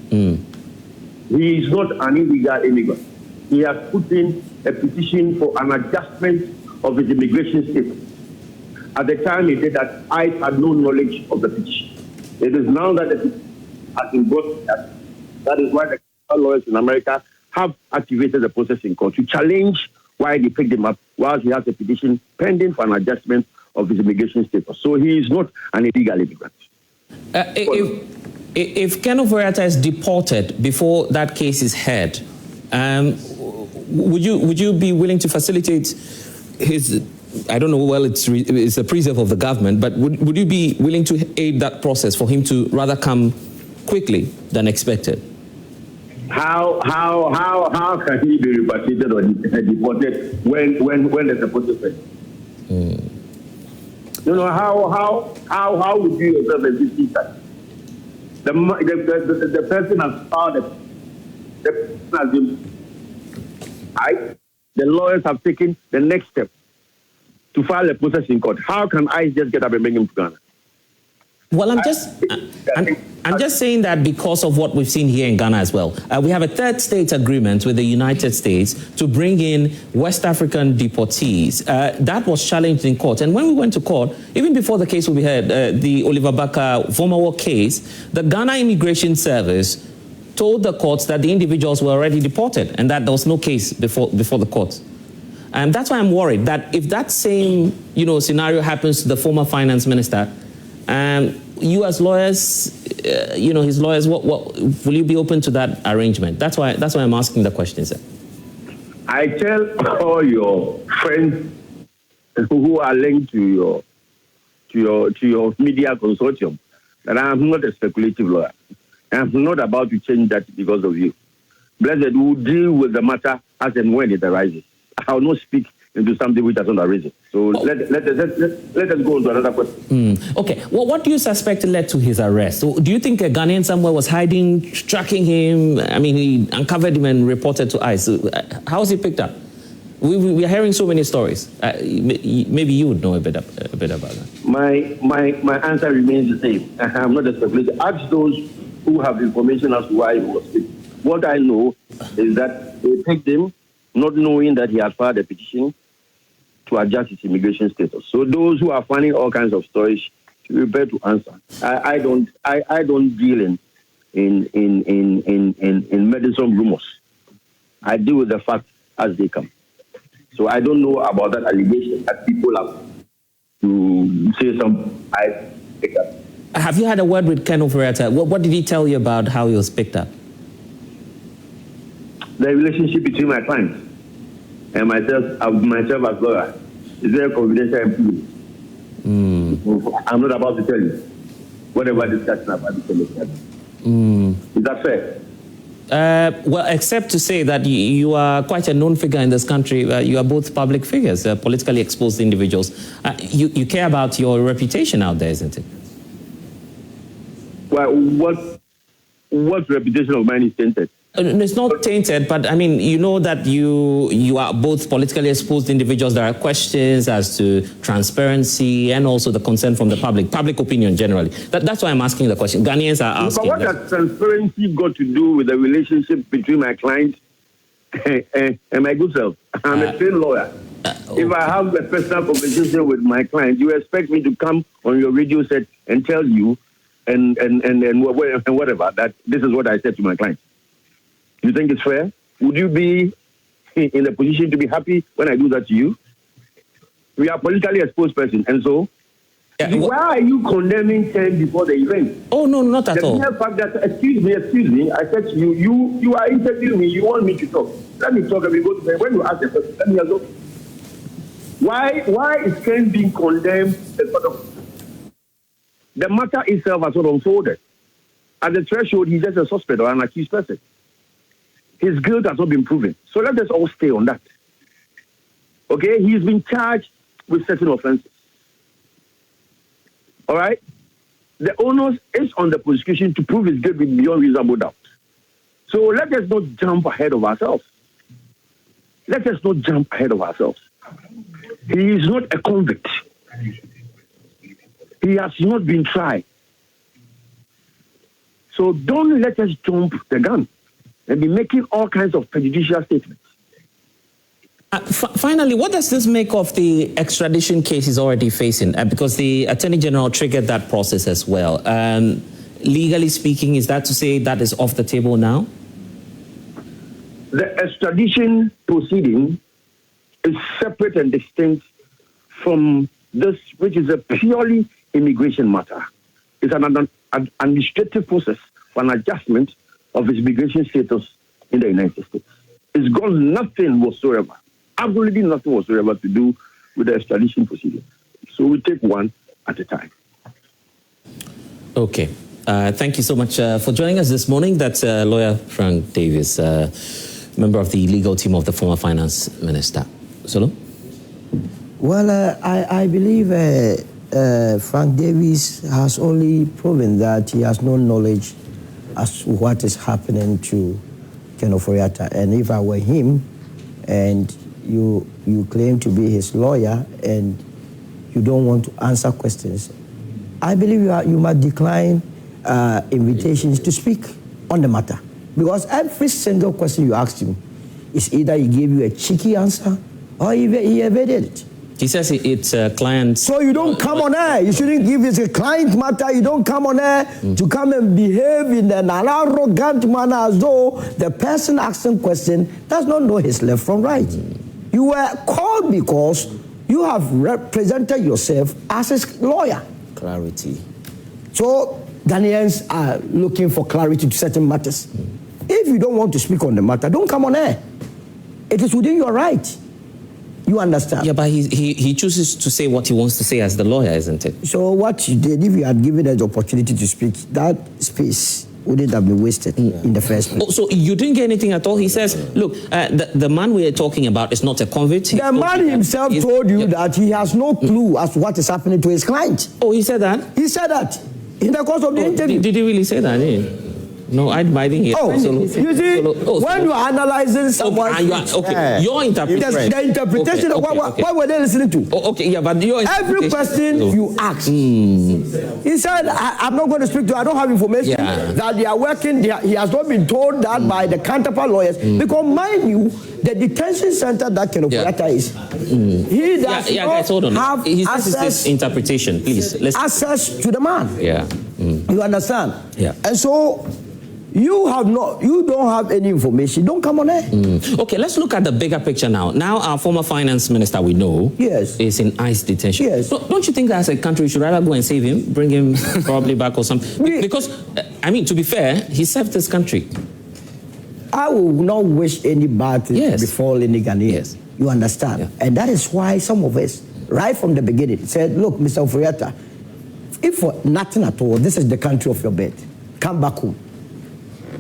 he is not an illegal immigrant. He has put in a petition for an adjustment of his immigration status. At the time he did that, I had no knowledge of the petition. It is now that the petition has been brought. That is why the lawyers in America have activated the process in court to challenge why they picked him up while he has a petition pending for an adjustment of his immigration status. So he is not an illegal immigrant. If Ken Ofori Attah is deported before that case is heard, would you be willing to facilitate his? I don't know. Well, it's a preserve of the government, but would you be willing to aid that process for him to rather come quickly than expected? How can he be repatriated or deported when there's a process? How would you observe a visiting that? The person has filed the person has been. The lawyers have taken the next step to file a process in court. How can I just get up and bring him to Ghana? Well, I'm just saying that because of what we've seen here in Ghana as well. We have a third state agreement with the United States to bring in West African deportees. That was challenged in court. And when we went to court, even before the case will be heard, the Oliver Baka former war case, the Ghana Immigration Service told the courts that the individuals were already deported and that there was no case before the courts. And that's why I'm worried that if that same scenario happens to the former finance minister, you as lawyers, his lawyers, what will you be open to that arrangement? That's why I'm asking the question, sir. I tell all your friends who are linked to your media consortium that I am not a speculative lawyer. I am not about to change that because of you. Blessed will deal with the matter as and when it arises. I will not speak into something which has not arisen. So let us go on to another question. Okay. Well, what do you suspect led to his arrest? So do you think a Ghanaian somewhere was hiding, tracking him? I mean, he uncovered him and reported to ICE. So, how was he picked up? We are hearing so many stories. Maybe you would know a bit about that. My answer remains the same. I'm not a speculator. Ask those who have information as to why he was picked. What I know is that they picked him not knowing that he had filed a petition to adjust his immigration status. So those who are finding all kinds of stories should be prepared to answer. I don't deal in medicine rumors. I deal with the facts as they come. So I don't know about that allegation that people have to say something. I pick up. Have you had a word with Ken Ofori Attah? What did he tell you about how he was picked up? The relationship between my clients and myself as lawyer is very confidential and private. I'm not about to tell you whatever discussion about the television. Is that fair? Well, except to say that you are quite a known figure in this country. You are both public figures, politically exposed individuals. You care about your reputation out there, isn't it? Well, what reputation of mine is tainted? It's not tainted, but I mean, you know that you are both politically exposed individuals. There are questions as to transparency and also the concern from the public opinion generally. That's why I'm asking the question. Ghanaians are asking. But what has transparency got to do with the relationship between my client and my good self? I'm a trained lawyer. Okay. If I have a personal conversation with my client, you expect me to come on your radio set and tell you and whatever that this is what I said to my client. You think it's fair? Would you be in a position to be happy when I do that to you? We are politically exposed person, and so why are you condemning Ken before the event? Oh no, not at all. The mere fact that excuse me, I said to you, you are interviewing me. You want me to talk? Let me talk. And we go to bed. When you ask the question, let me answer. Why is Ken being condemned? The matter itself has sort of unfolded. At the threshold, he's just a suspect or an accused person. His guilt has not been proven. So let us all stay on that. Okay? He's been charged with certain offenses. All right? The onus is on the prosecution to prove his guilt beyond reasonable doubt. So let us not jump ahead of ourselves. Let us not jump ahead of ourselves. He is not a convict. He has not been tried. So don't let us jump the gun and be making all kinds of prejudicial statements. Finally, what does this make of the extradition case he's already facing? Because the Attorney General triggered that process as well. Legally speaking, is that to say that is off the table now? The extradition proceeding is separate and distinct from this, which is a purely immigration matter. It's an administrative process for an adjustment of his immigration status in the United States. It's got nothing whatsoever, absolutely nothing whatsoever to do with the extradition proceeding. So we take one at a time. Okay. Thank you so much for joining us this morning. That's lawyer Frank Davis, member of the legal team of the former finance minister. Solo? Well, I believe Frank Davis has only proven that he has no knowledge as to what is happening to Ken Ofori Attah. And if I were him and you claim to be his lawyer and you don't want to answer questions, I believe you must decline invitations to speak on the matter. Because every single question you asked him is either he gave you a cheeky answer or he evaded it. He says it's a client. So you don't come on air. You shouldn't give it a client matter. You don't come on air to come and behave in an arrogant manner as though the person asking question does not know his left from right. You were called because you have represented yourself as his lawyer. Clarity. So Ghanaians are looking for clarity to certain matters. If you don't want to speak on the matter, don't come on air. It is within your right. You understand? Yeah, but he chooses to say what he wants to say as the lawyer, isn't it? So what you did, if you had given us the opportunity to speak, that space wouldn't have been wasted in the first place. Oh, so you didn't get anything at all? He says, look, the man we are talking about is not a convict. The man himself told you that he has no clue as to what is happening to his client. Oh, he said that? He said that in the course of the interview. Did he really say that? No, I didn't hear. Oh, you see, when you are analyzing someone, your interpretation. The interpretation of what were they listening to? Oh, okay, yeah, but your every question you asked, he said, "I'm not going to speak to. I don't have information that they are working. He has not been told that by the counterpart lawyers because, mind you, the detention center that Ken Ofori Attah is, he does not have access. Interpretation, please. Access to the man. Yeah, you understand? Yeah, and so. You don't have any information. Don't come on air. Okay, let's look at the bigger picture now. Now, our former finance minister, we know, is in ICE detention. Yes. So don't you think that as a country we should rather go and save him, bring him probably back or something? Because, I mean, to be fair, he served this country. I will not wish any bad thing to befall any Ghanaian. Yes. You understand? Yeah. And that is why some of us, right from the beginning, said, look, Mr. Ofori Attah, if for nothing at all, this is the country of your birth. Come back home.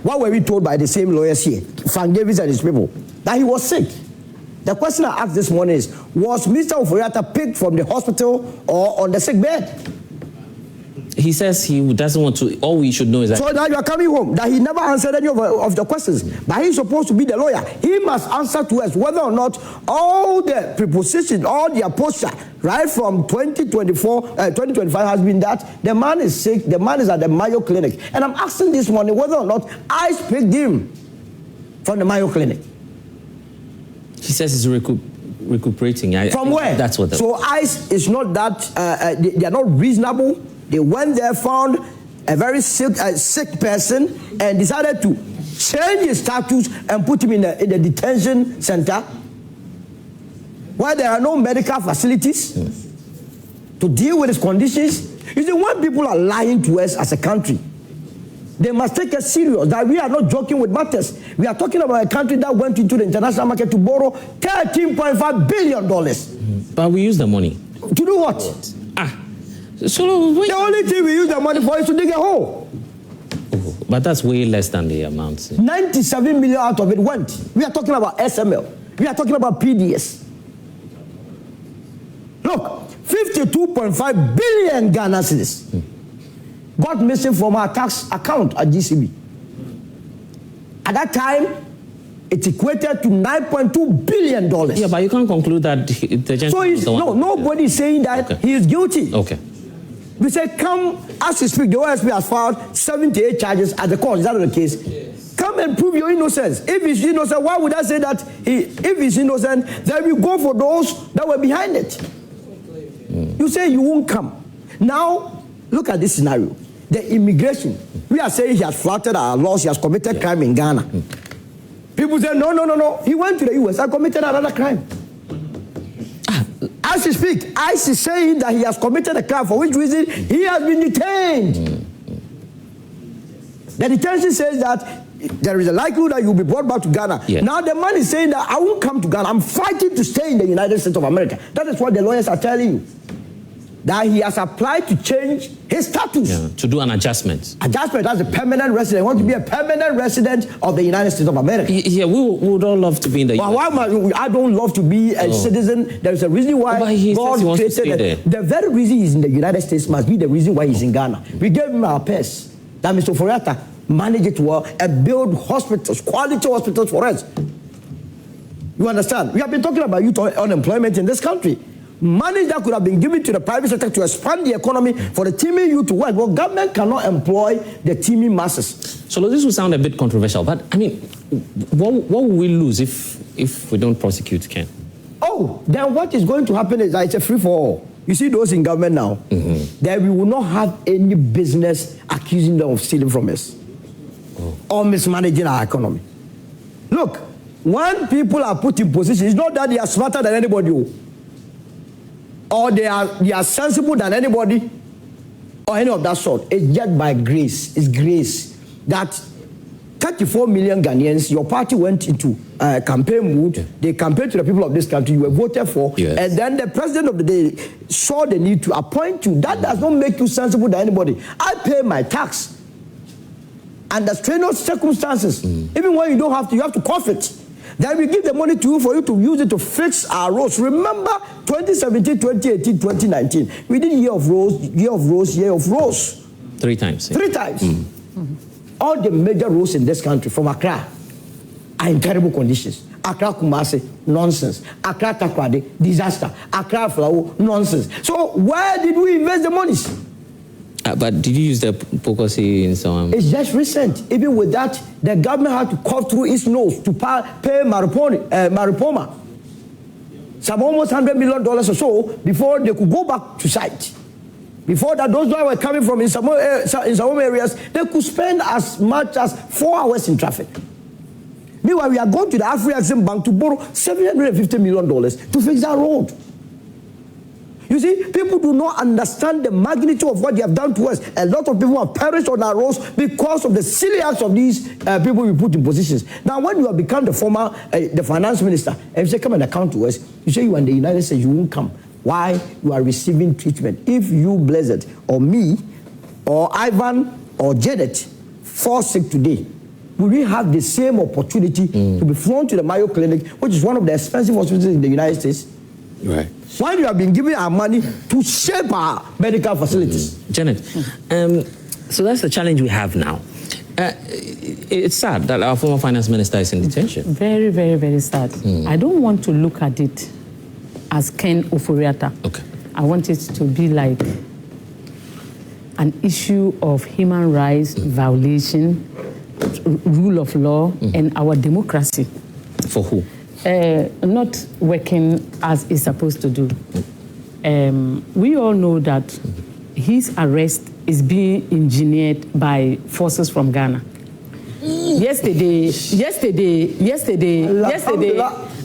What were we told by the same lawyers here, Frank Davis and his people? That he was sick. The question I asked this morning is, was Mr. Ofori Attah picked from the hospital or on the sick bed? He says he doesn't want to. All we should know is that. So now you are coming home, that he never answered any of the questions. But he's supposed to be the lawyer. He must answer to us whether or not all the preposition, all the posture, right from 2025 has been that the man is sick, the man is at the Mayo Clinic. And I'm asking this morning whether or not ICE picked him from the Mayo Clinic. He says he's recuperating. From where? That's what. So ICE is not that. They are not reasonable. They went there, found a very sick person, and decided to change his status and put him in the detention center, where there are no medical facilities to deal with his conditions. You see, when people are lying to us as a country, they must take us serious, that we are not joking with matters. We are talking about a country that went into the international market to borrow $13.5 billion. But we use the money. To do what? So the only thing we use the money for is to dig a hole. But that's way less than the amount. 97 million out of it went. We are talking about SML. We are talking about PDS. Look, 52.5 billion Ghana cedis got missing from our tax account at GCB. At that time, it equated to $9.2 billion. Yeah, but you can't conclude that the so nobody is saying that he is guilty. Okay. We say, come, as we speak, the OSP has filed 78 charges at the court. Is that the case? Yes. Come and prove your innocence. If he's innocent, why would I say that if he's innocent, then we go for those that were behind it? You say you won't come. Now, look at this scenario. The immigration. We are saying he has flouted our laws, he has committed crime in Ghana. People say, no. He went to the US and committed another crime. As we speak, ICE is saying that he has committed a crime, for which reason he has been detained. The detention says that there is a likelihood that you'll be brought back to Ghana. Yeah. Now the man is saying that I won't come to Ghana. I'm fighting to stay in the United States of America. That is what the lawyers are telling you. That he has applied to change his status. Yeah, to do an adjustment. Adjustment as a permanent resident. He wants to be a permanent resident of the United States of America. Yeah, we would all love to be in the US. I don't love to be a citizen. There is a reason why God created it. The very reason he's in the United States must be the reason why he's in Ghana. We gave him our purse. That Mr. Ofori Attah manage it well and build hospitals, quality hospitals for us. You understand? We have been talking about youth unemployment in this country. Money that could have been given to the private sector to expand the economy for the teeming youth to work. Well, government cannot employ the teeming masses. So this will sound a bit controversial, but I mean, what will we lose if we don't prosecute Ken? Oh, then what is going to happen is that it's a free-for-all. You see those in government now, that we will not have any business accusing them of stealing from us or mismanaging our economy. Look, when people are put in position, it's not that they are smarter than anybody, or they are sensible than anybody, or any of that sort. It's just by grace. It's grace that 34 million Ghanaians, your party went into campaign mood. Yeah. They campaigned to the people of this country. You were voted for. Yes. And then the president of the day saw the need to appoint you. That does not make you sensible than anybody. I pay my tax under strenuous circumstances. Even when you don't have to, you have to cough it. Then we give the money to you for you to use it to fix our roads. Remember 2017, 2018, 2019. We did year of roads, year of roads, year of roads. 3 times. 3 times. All the major roads in this country from Accra are in terrible conditions. Accra Kumasi, nonsense. Accra Takoradi, disaster. Accra Flow, nonsense. So where did we invest the monies? But did you use the Pokosi in some? It's just recent. Even with that, the government had to cut through its nose to pay Maripoma some almost $100 million or so before they could go back to site. Before that, those who were coming from in some areas, they could spend as much as 4 hours in traffic. Meanwhile, we are going to the Afro-Exim Bank to borrow $750 million to fix that road. You see, people do not understand the magnitude of what they have done to us. A lot of people have perished on our roads because of the silly acts of these people we put in positions. Now, when you have become the finance minister, and you say, come and account to us, you say you are in the United States, you won't come. Why? You are receiving treatment. If you, Blessed, or me, or Ivan, or Janet fall sick today, will we have the same opportunity to be flown to the Mayo Clinic, which is one of the expensive hospitals in the United States? Right. Why you have been giving our money to shape our medical facilities? Janet, so that's the challenge we have now. It's sad that our former finance minister is in detention. Very, very, very sad. I don't want to look at it as Ken Ofori Attah. Okay. I want it to be like an issue of human rights violation, rule of law, and our democracy. For who? Not working as it's supposed to do. We all know that his arrest is being engineered by forces from Ghana. Yesterday,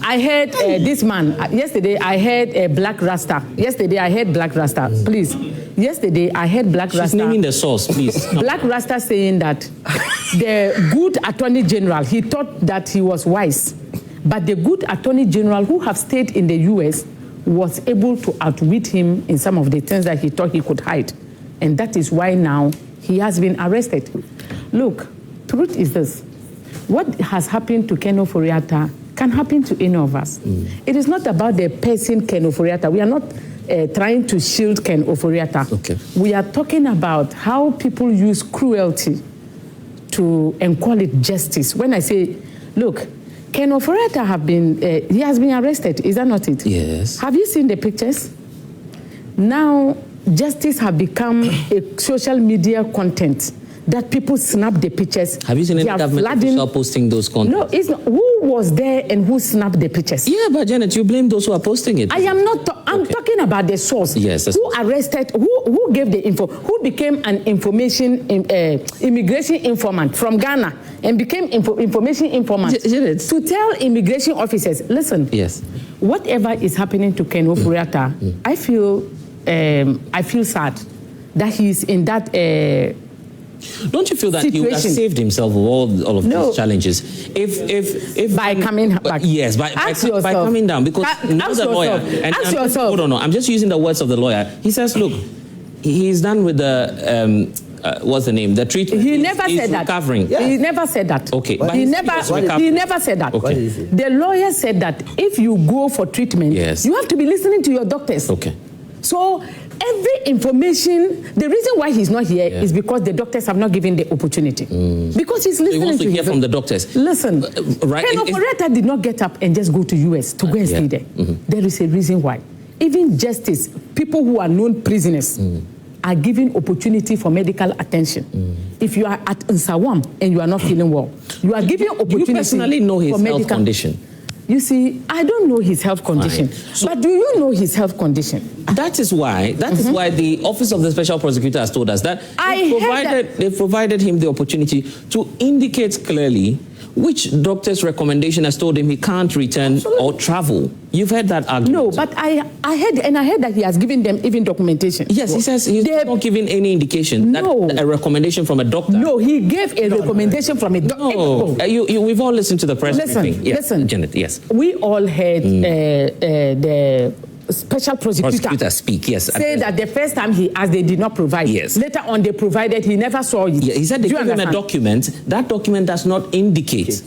I heard this man. Yesterday, I heard Black Rasta. Please. Yesterday, I heard Black Rasta. She's naming the source, please. Black Rasta saying that the good Attorney General, he thought that he was wise. But the good Attorney General who have stayed in the U.S. was able to outwit him in some of the things that he thought he could hide. And that is why now he has been arrested. Look, truth is this. What has happened to Ken Ofori Attah can happen to any of us. It is not about the person Ken Ofori Attah. We are not trying to shield Ken Ofori Attah. Okay. We are talking about how people use cruelty and call it justice. When I say, look, Ken Ofori Attah he has been arrested, is that not it? Yes. Have you seen the pictures? Now, justice have become a social media content that people snap the pictures. Have you seen any government official posting those contents? No, it's not. Who was there and who snapped the pictures? Yeah, but Janet, you blame those who are posting it. I am not. I'm talking about the source. Yes. Who arrested? Who gave the info? Who became an immigration informant from Ghana and became information informant to tell immigration officers, listen. Yes. Whatever is happening to Ken Ofori Attah, I feel sad that he's in that. Don't you feel that he would have saved himself of all of these challenges if by coming back? Yes, by coming down, because now the lawyer. Ask yourself. Hold on, I'm just using the words of the lawyer. He says, look, he's done with the what's the name? The treatment. He never said that. Recovering. Yeah. He never said that. Okay, but he never said that. Okay. The lawyer said that if you go for treatment, you have to be listening to your doctors. Okay. So every information, the reason why he's not here is because the doctors have not given the opportunity. Because he's listening he wants to hear from the doctors. Listen, right? Ken Ofori Attah did not get up and just go to US to go and stay there. There is a reason why. Even justice, people who are known prisoners are given opportunity for medical attention. If you are at Nsawam and you are not feeling well, you are given opportunity. You personally know his health condition. You see, I don't know his health condition, but do you know his health condition? That is why the Office of the Special Prosecutor has told us that they provided him the opportunity to indicate clearly which doctor's recommendation has told him he can't return or travel. You've heard that argument. No, but I heard that he has given them even documentation. Yes, he says he's not given any indication that a recommendation from a doctor. No, he gave a recommendation from a doctor. No, we've all listened to the press briefing. Listen, Janet, yes. We all heard the special prosecutor speak, yes. Say that the first time he asked, they did not provide. Yes. Later on, they provided, he never saw it. Yeah, he said they gave him a document. That document does not indicate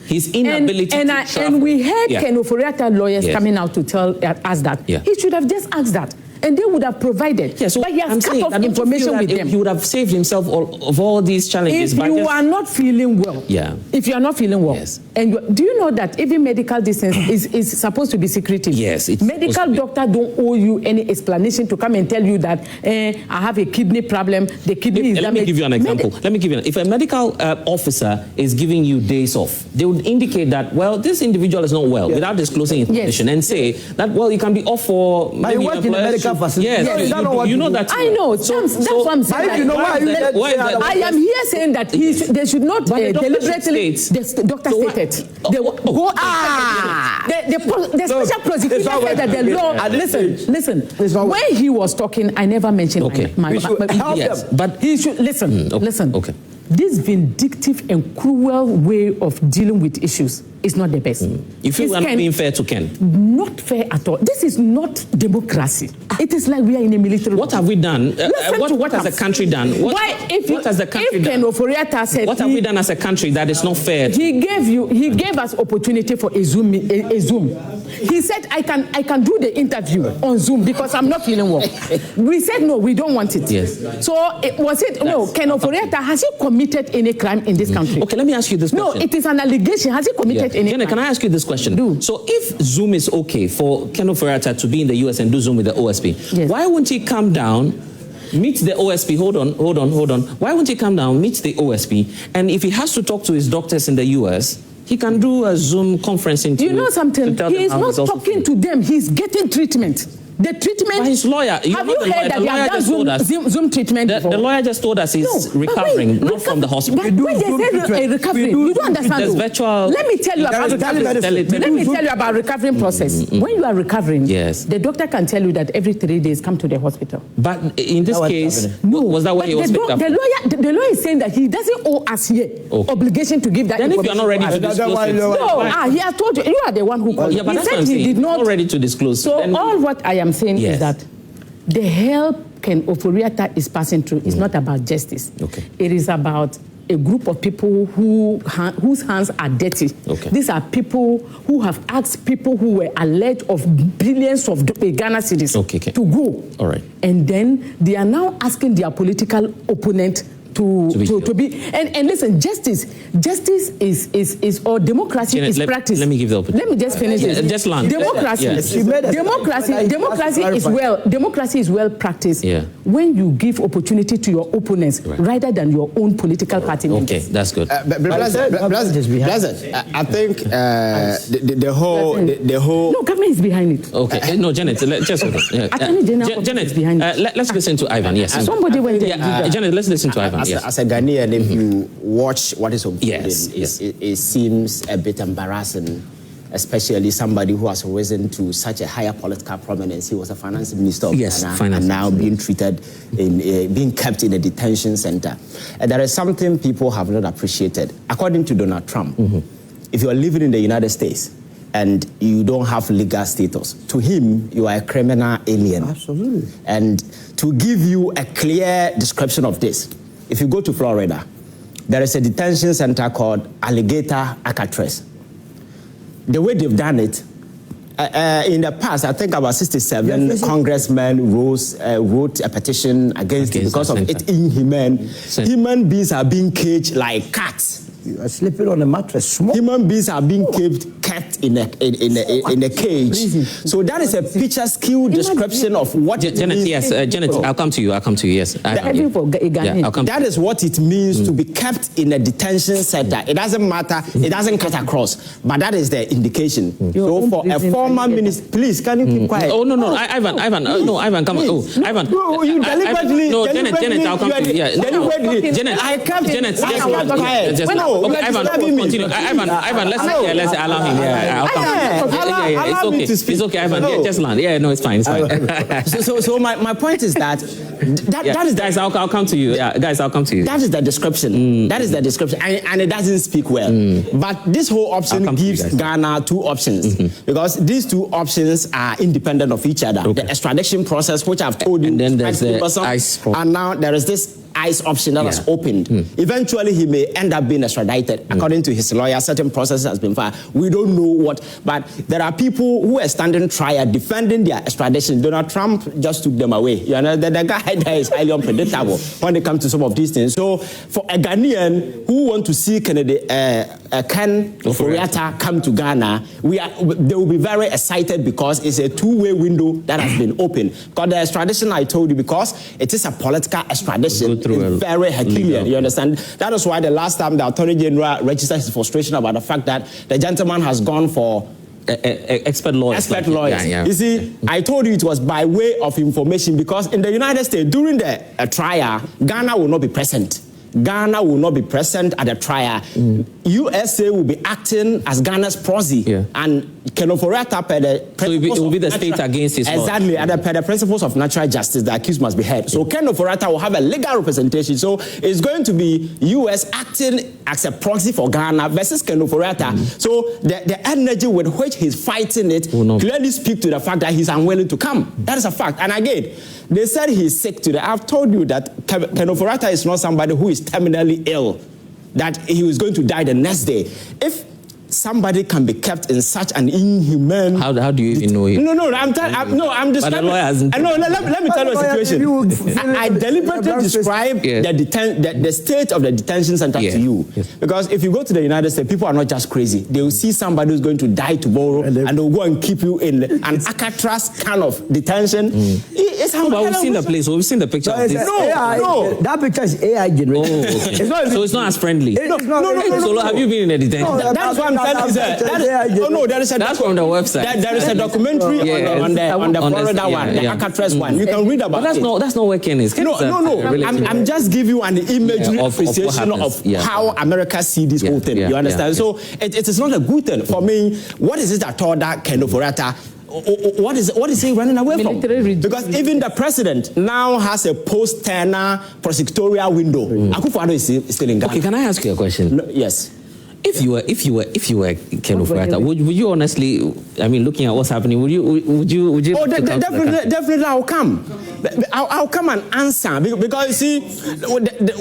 his inability to travel. And we heard Ken Ofori Attah lawyers coming out to tell us that. Yeah. He should have just asked that. And they would have provided. Yeah, so but he has cut off information with them. He would have saved himself of all these challenges. If you are not feeling well, if you are not feeling well, and do you know that even medical distance is supposed to be secretive? Yes. Medical doctor don't owe you any explanation to come and tell you that I have a kidney problem. The kidney is damaged. Let me give you an example. If a medical officer is giving you days off, they would indicate that, well, this individual is not well without disclosing information and say that, well, you can be off for maybe facility. Yes, you know that. I know. That's what I'm saying. You know why I am here saying that they should not deliberately. The doctor stated. The special prosecutor said that the law. Listen. When he was talking, I never mentioned my. Yes, but he should listen. Listen. Okay. this vindictive and cruel way of dealing with issues is not the best. You feel we're not being fair to Ken? Not fair at all. This is not democracy. It is like we are in a military. What have we done? What has the country done? What has the country done? Ken Ofori Attah said, what have we done as a country that is not fair? He gave us opportunity for a Zoom. He said, I can do the interview on Zoom because I'm not feeling well. We said no, we don't want it. Yes. So Ken Ofori Attah, has he committed any crime in this country? Okay, let me ask you this question. No, it is an allegation. Has he committed any Janet, crime? can I ask you this question? So if Zoom is okay for Ken Ofori Attah to be in the US and do Zoom with the OSP, why wouldn't he come down, meet the OSP? Hold on. Why wouldn't he come down, meet the OSP, and if he has to talk to his doctors in the US, he can do a Zoom conference interview. You know something? He is not talking to them. He's getting treatment. The treatment. But his lawyer. Have you heard that they have done Zoom treatment before? The lawyer just told us he's recovering, not from the hospital. But when they say recovering, you don't understand. There's virtual. Let me tell you about recovering process. When you are recovering, the doctor can tell you that every 3 days come to the hospital. But in this case, was that why he was picked up? The lawyer is saying that he doesn't owe us here obligation to give that information. Then if you are not ready to disclose he has told you. You are the one who called. Yeah, but he said he did not ready to disclose. So all what I am saying is that the help Ken Ofori Attah is passing through is not about justice. Okay. It is about a group of people whose hands are dirty. Okay. These are people who have asked people who were alleged of billions of Ghana cedis to go. All right. And then they are now asking their political opponent to be and listen, justice is or democracy is practice. Let me give the opportunity. Let me just finish this. Just land. Democracy is well practiced when you give opportunity to your opponents rather than your own political party members. Okay, that's good. I think the whole no, government is behind it. Okay, no, Janet, just hold on. Janet is behind it. Let's listen to Ivan. Yes, somebody went there. Janet, let's listen to Ivan. As a Ghanaian, if you watch what is unfolding, it seems a bit embarrassing, especially somebody who has risen to such a higher political prominence. He was a finance minister of Ghana and now being treated, being kept in a detention center. And there is something people have not appreciated. According to Donald Trump, if you are living in the United States and you don't have legal status, to him, you are a criminal alien. Absolutely. And to give you a clear description of this, if you go to Florida, there is a detention center called Alligator Alcatraz. The way they've done it, in the past, I think about 67 congressmen wrote a petition against it because of its inhumane. Human beings are being caged like cats. You are sleeping on a mattress. Human beings are being kept in a cage. So that is a picture skill description of what it Janet, means. yes, Janet, I'll come to you, yes. That is what it means to be kept in a detention center. It doesn't matter, it doesn't cut across, but that is the indication. So for a former minister, please, can you keep quiet? Oh, no, Ivan, come on. Oh, Ivan. No, you deliberately. No, Janet, I'll come to you. Yeah. Deliberately. Janet, I kept Janet, quiet. Okay, Ivan, continue. Ivan, let's allow him. Yeah, I'll come. It's okay, Ivan. Yeah, just land. Yeah, no, it's fine. So my point is that is guys, I'll come to you. Yeah, guys, I'll come to you. That is the description. That is the description, and it doesn't speak well. But this whole option gives Ghana two options because these two options are independent of each other. The extradition process, which I've told you, and then there's the ICE, and now there is this ICE option that has opened. Eventually, he may end up being extradited. According to his lawyer, certain process has been filed. We don't know what, but there are people who are standing trial defending their extradition. Donald Trump just took them away. You know, the guy there is highly unpredictable when it comes to some of these things. So, for a Ghanaian who want to see Ken Ofori Attah come to Ghana, they will be very excited because it's a two-way window that has been opened. Because the extradition, I told you, because it is a political extradition. It's very Herculean, you understand? That is why the last time the Attorney General registered his frustration about the fact that the gentleman has gone for expert lawyers. You see, I told you it was by way of information because in the United States, during the trial, Ghana will not be present. Ghana will not be present at the trial. You USA will be acting as Ghana's proxy, and Ken Ofori Attah per the it will be the state against his exactly, and per the principles of natural justice, the accused must be heard. So Ken Ofori Attah will have a legal representation. So it's going to be US acting as a proxy for Ghana versus Ken Ofori Attah. So the energy with which he's fighting it clearly speaks to the fact that he's unwilling to come. That is a fact. And again, they said he's sick today. I've told you that Ken Ofori Attah is not somebody who is terminally ill, that he was going to die the next day. If somebody can be kept in such an inhumane... How do you even know it? No, I'm describing... let me tell you a situation. I deliberately describe the state of the detention center to you. Because if you go to the United States, people are not just crazy. They will see somebody who's going to die tomorrow, and they'll go and keep you in an Alcatraz kind of detention. It's but we've seen the place. We've seen the picture of this. No. That picture is AI generated. Oh, okay. So it's not as friendly. No. Solo, have you been in a detention? That's what I'm telling you. That's from the website. There is a documentary on the Florida one, the Alcatraz one. You can read about it. But that's not where Ken is. No. I'm just giving you an imagery appreciation of how America see this whole thing. You understand? So it is not a good thing for me. What is it that all that Ken Ofori Attah? What is he running away from? Because even the president now has a post-Turner prosecutorial window. Akufo-Addo is still in Ghana. Okay, can I ask you a question? No, yes. If you were Ken Ofori Attah, would you honestly, I mean, looking at what's happening, would you? Oh, definitely, I'll come. I'll come and answer, because you see,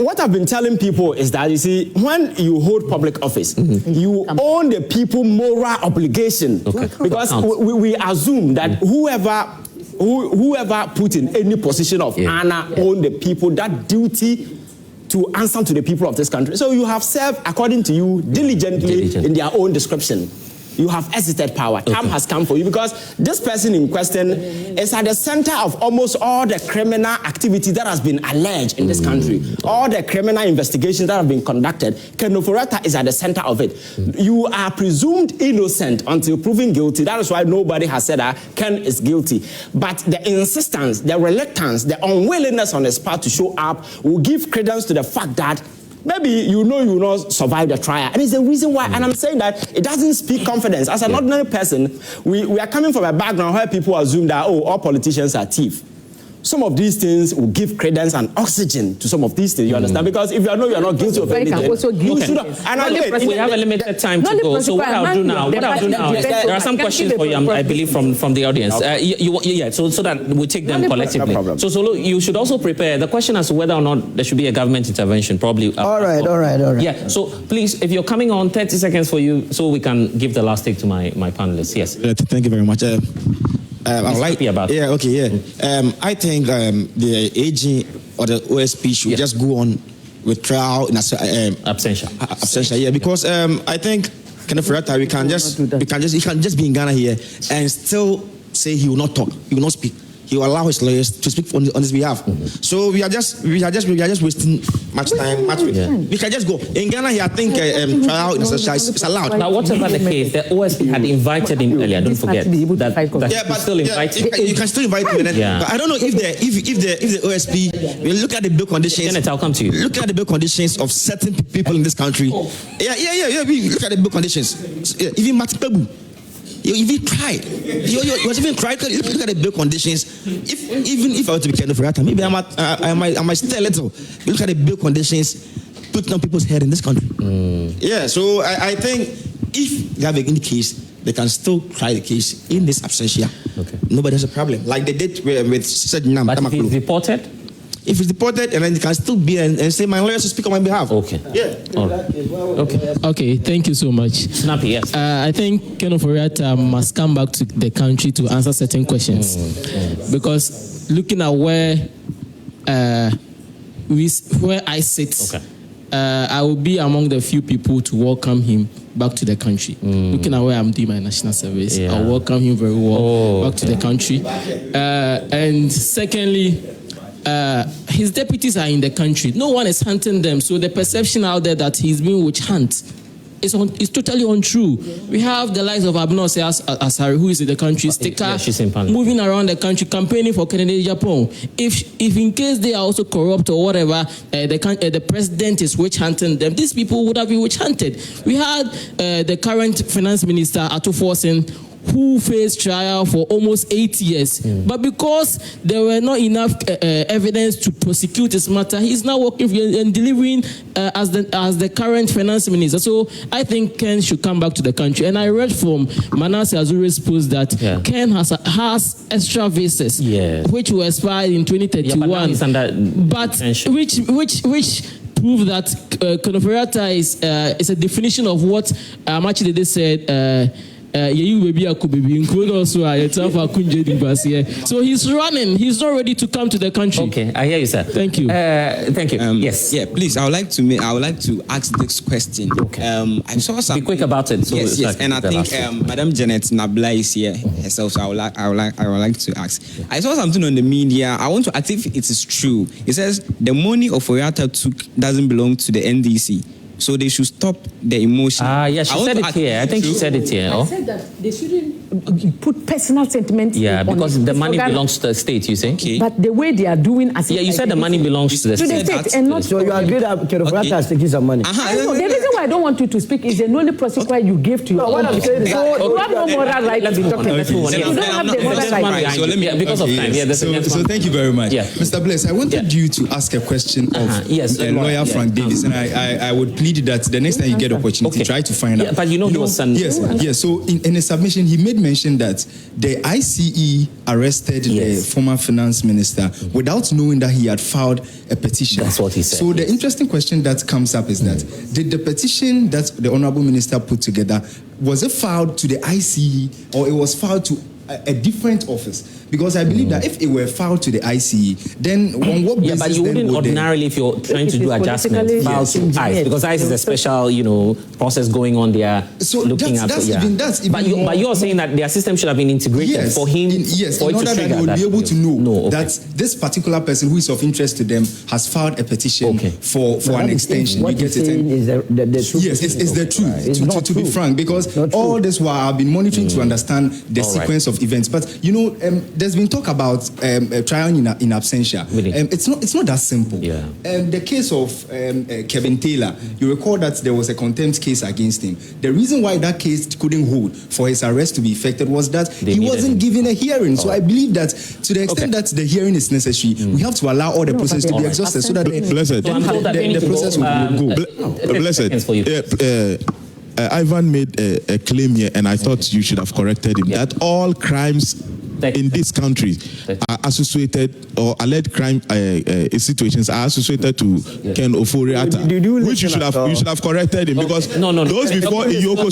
what I've been telling people is that, you see, when you hold public office, you own the people moral obligation, because we assume that whoever put in any position of honor own the people that duty to answer to the people of this country. So you have served, according to you, diligently in their own description. You have exerted power. Time has come for you, because this person in question is at the center of almost all the criminal activity that has been alleged in this country. All the criminal investigations that have been conducted, Ken Ofori Attah is at the center of it. You are presumed innocent until proven guilty. That is why nobody has said that Ken is guilty. But the insistence, the reluctance, the unwillingness on his part to show up will give credence to the fact that maybe you will not survive the trial. And it's the reason why, and I'm saying that it doesn't speak confidence. As an ordinary person, we are coming from a background where people assume that, all politicians are thieves. Some of these things will give credence and oxygen to some of these things, you understand? Because if you know you're not guilty of anything, you should have. And we have a limited time to go. So what I'll do now, there are some questions for you, I believe, from the audience. So that we take them collectively. No, so Solo, you should also prepare the question as to whether or not there should be a government intervention, probably. All right. Yeah, so please, if you're coming on, 30 seconds for you, so we can give the last take to my panelists. Yes. Thank you very much. I think the AG or the OSP should just go on with trial in absentia. Yeah, because I think Ken Ofori Attah, he can just be in Ghana here and still say he will not talk, he will not speak. He will allow his lawyers to speak on his behalf. So we are just wasting much time. We can just go in Ghana here. I think trial in absentia is allowed. Now, whatever the case, the OSP had invited him earlier. Don't forget that still invited. You can still invite him. But I don't know if the OSP will look at the bail conditions. Janet, I'll come to you. Look at the bail conditions of certain people in this country. We look at the bail conditions. Even Martin Pebu. You even cried. You was even cried. Look at the bail conditions. Even if I were to be Ken Ofori Attah, maybe I might stay a little. You look at the bail conditions, put on people's head in this country. Yeah, so I think if they have any case, they can still try the case in this absentia. Nobody has a problem. Like they did with Janet Nabla. But if he's deported? If it's deported, and then it can still be and say my lawyers will speak on my behalf. Okay. Yeah. All right. Okay. Thank you so much. Snappy, yes. I think Ken Ofori Attah must come back to the country to answer certain questions, because looking at where I sit, I will be among the few people to welcome him back to the country. Looking at where I'm doing my national service, I'll welcome him very well back to the country. And secondly, his deputies are in the country. No one is hunting them. So the perception out there that he's being witch hunt is totally untrue. We have the likes of Abnose Asari, who is in the country, Sticker, moving around the country, campaigning for Kennedy Japan. If in case they are also corrupt or whatever, the president is witch hunting them, these people would have been witch hunted. We had the current finance minister, Ato Forsen, who faced trial for almost 8 years. But because there were not enough evidence to prosecute this matter, he's now working and delivering as the current finance minister. So I think Ken should come back to the country. And I read from Manasseh Azure's post that Ken has extra visas, which will expire in 2031. But which prove that Ken Ofori Attah is a definition of what actually they said. So he's running. He's not ready to come to the country. Okay, I hear you, sir. Thank you. Thank you. Yes. Yeah, please. I would like to ask this question. Okay. I saw some. Be quick about it. So yes. And I think Madam Janet Nabla is here herself. So I would like to ask. I saw something on the media. I want to ask if it is true. It says the money Ofori Attah took doesn't belong to the NDC. So they should stop the emotion. Yeah, she said it here. I think she said it here. I said that they shouldn't put personal sentiments. Yeah, because the money belongs to the state, you say? Okay. But the way they are doing, you said the money belongs to the state. And not so you agree that Ken Ofori Attah is taking some money? I know. The reason why I don't want you to speak is the only prosecutor you gave to your own. So you have no moral right to be talking. You don't have the moral right. So let me, because of time. So thank you very much. Mr. Bless, I wanted you to ask a question of lawyer Frank Davis, and I would plead that the next time you get opportunity, try to find out. But he was yes. So in a submission, he made mention that the ICE arrested the former finance minister without knowing that he had filed a petition. That's what he said. So the interesting question that comes up is that did the petition that the honorable minister put together, was it filed to the ICE or it was filed to a different office? Because I believe that if it were filed to the ICE, then on what basis? But you wouldn't ordinarily, if you're trying to do adjustments, file to ICE, because ICE is a special, process going on there. So looking at but you're saying that their system should have been integrated for him. In order that they will be able to know that this particular person who is of interest to them has filed a petition for an extension. What you're saying is the truth. Yes, it's the truth. To be frank, because all this while I've been monitoring to understand the sequence of events. But there's been talk about trial in absentia. Really? It's not that simple. The case of Kevin Taylor, you recall that there was a contempt case against him. The reason why that case couldn't hold for his arrest to be effected was that he wasn't given a hearing. So I believe that to the extent that the hearing is necessary, we have to allow all the process to be exhausted so that the process will go. Blessed. Ivan made a claim here, and I thought you should have corrected him, that all crimes in this country are associated, or alleged crime situations are associated to Ken Ofori Attah, which you should have corrected him, because those before Iyoko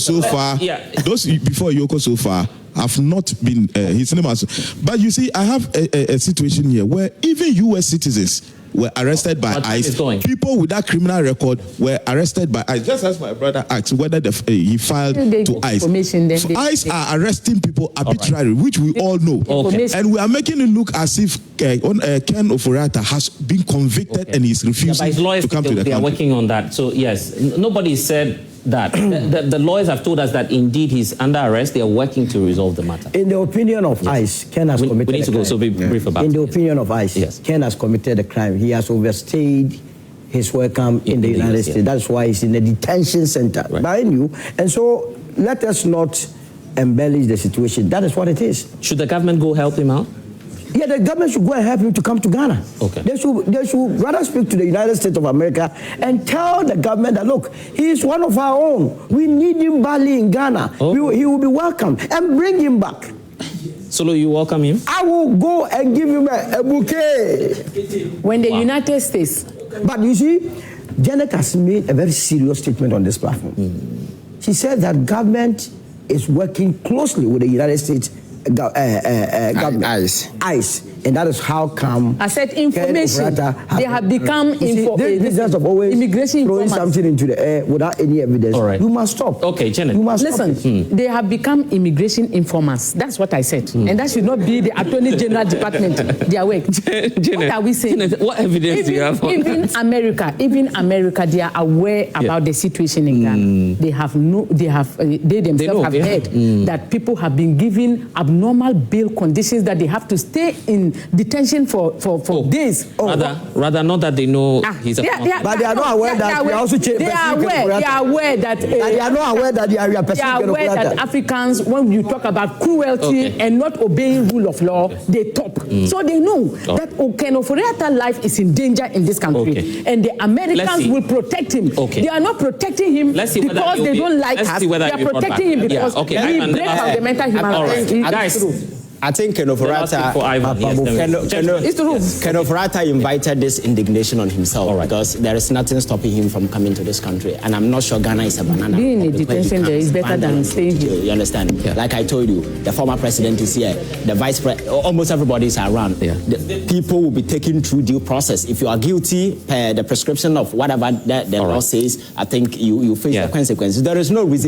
so far have not been his name has. But you see, I have a situation here where even U.S. citizens were arrested by ICE. People with that criminal record were arrested by ICE. Just as my brother asked whether he filed to ICE. ICE are arresting people arbitrarily, which we all know. And we are making it look as if Ken Ofori Attah has been convicted and he's refusing to come to the country. They are working on that. So yes, nobody said that. the lawyers have told us that indeed he's under arrest. They are working to resolve the matter. In the opinion of ICE, Ken has committed we need to go, so be brief about it. In the opinion of ICE, Ken has committed a crime. He has overstayed his welcome in the United States. That's why he's in a detention center behind you. And so let us not embellish the situation. That is what it is. Should the government go help him out? Yeah, the government should go and help him to come to Ghana. They should rather speak to the United States of America and tell the government that, look, he is one of our own. We need him badly in Ghana. He will be welcome, and bring him back. Solo, you welcome him? I will go and give him a bouquet. When the United States. But you see, Janet has made a very serious statement on this platform. She said that government is working closely with the United States government. ICE. And that is how come I said information. They have become this business of always immigration throwing something into the air without any evidence. All right. You must stop. Okay, Janet. You must listen. stop. They have become immigration informers. That's what I said. And that should not be the Attorney General Department. Their work. Janet, what are we saying? Janet, what evidence do you have? Even America, they are aware about the situation in Ghana. They themselves have heard that people have been given abnormal bail conditions that they have to stay in detention for days. Rather not that they know he's a but they are not aware that they also change. They are aware that they are not aware that they are aware that Africans, when you talk about cruelty and not obeying rule of law, they talk. So they know that Ken Ofori Attah life is in danger in this country, and the Americans will protect him. They are not protecting him because they don't like us. They are protecting him because we break fundamental human rights. I think Ken Ofori Attah invited this indignation on himself because there is nothing stopping him from coming to this country. And I'm not sure Ghana is a banana. Being in detention there is better than staying here. You understand? Yeah. Like I told you, the former president is here. The vice president, almost everybody is around. Yeah. The people will be taken through due process. If you are guilty, the prescription of whatever the law says, I think you face the consequences. There is no reason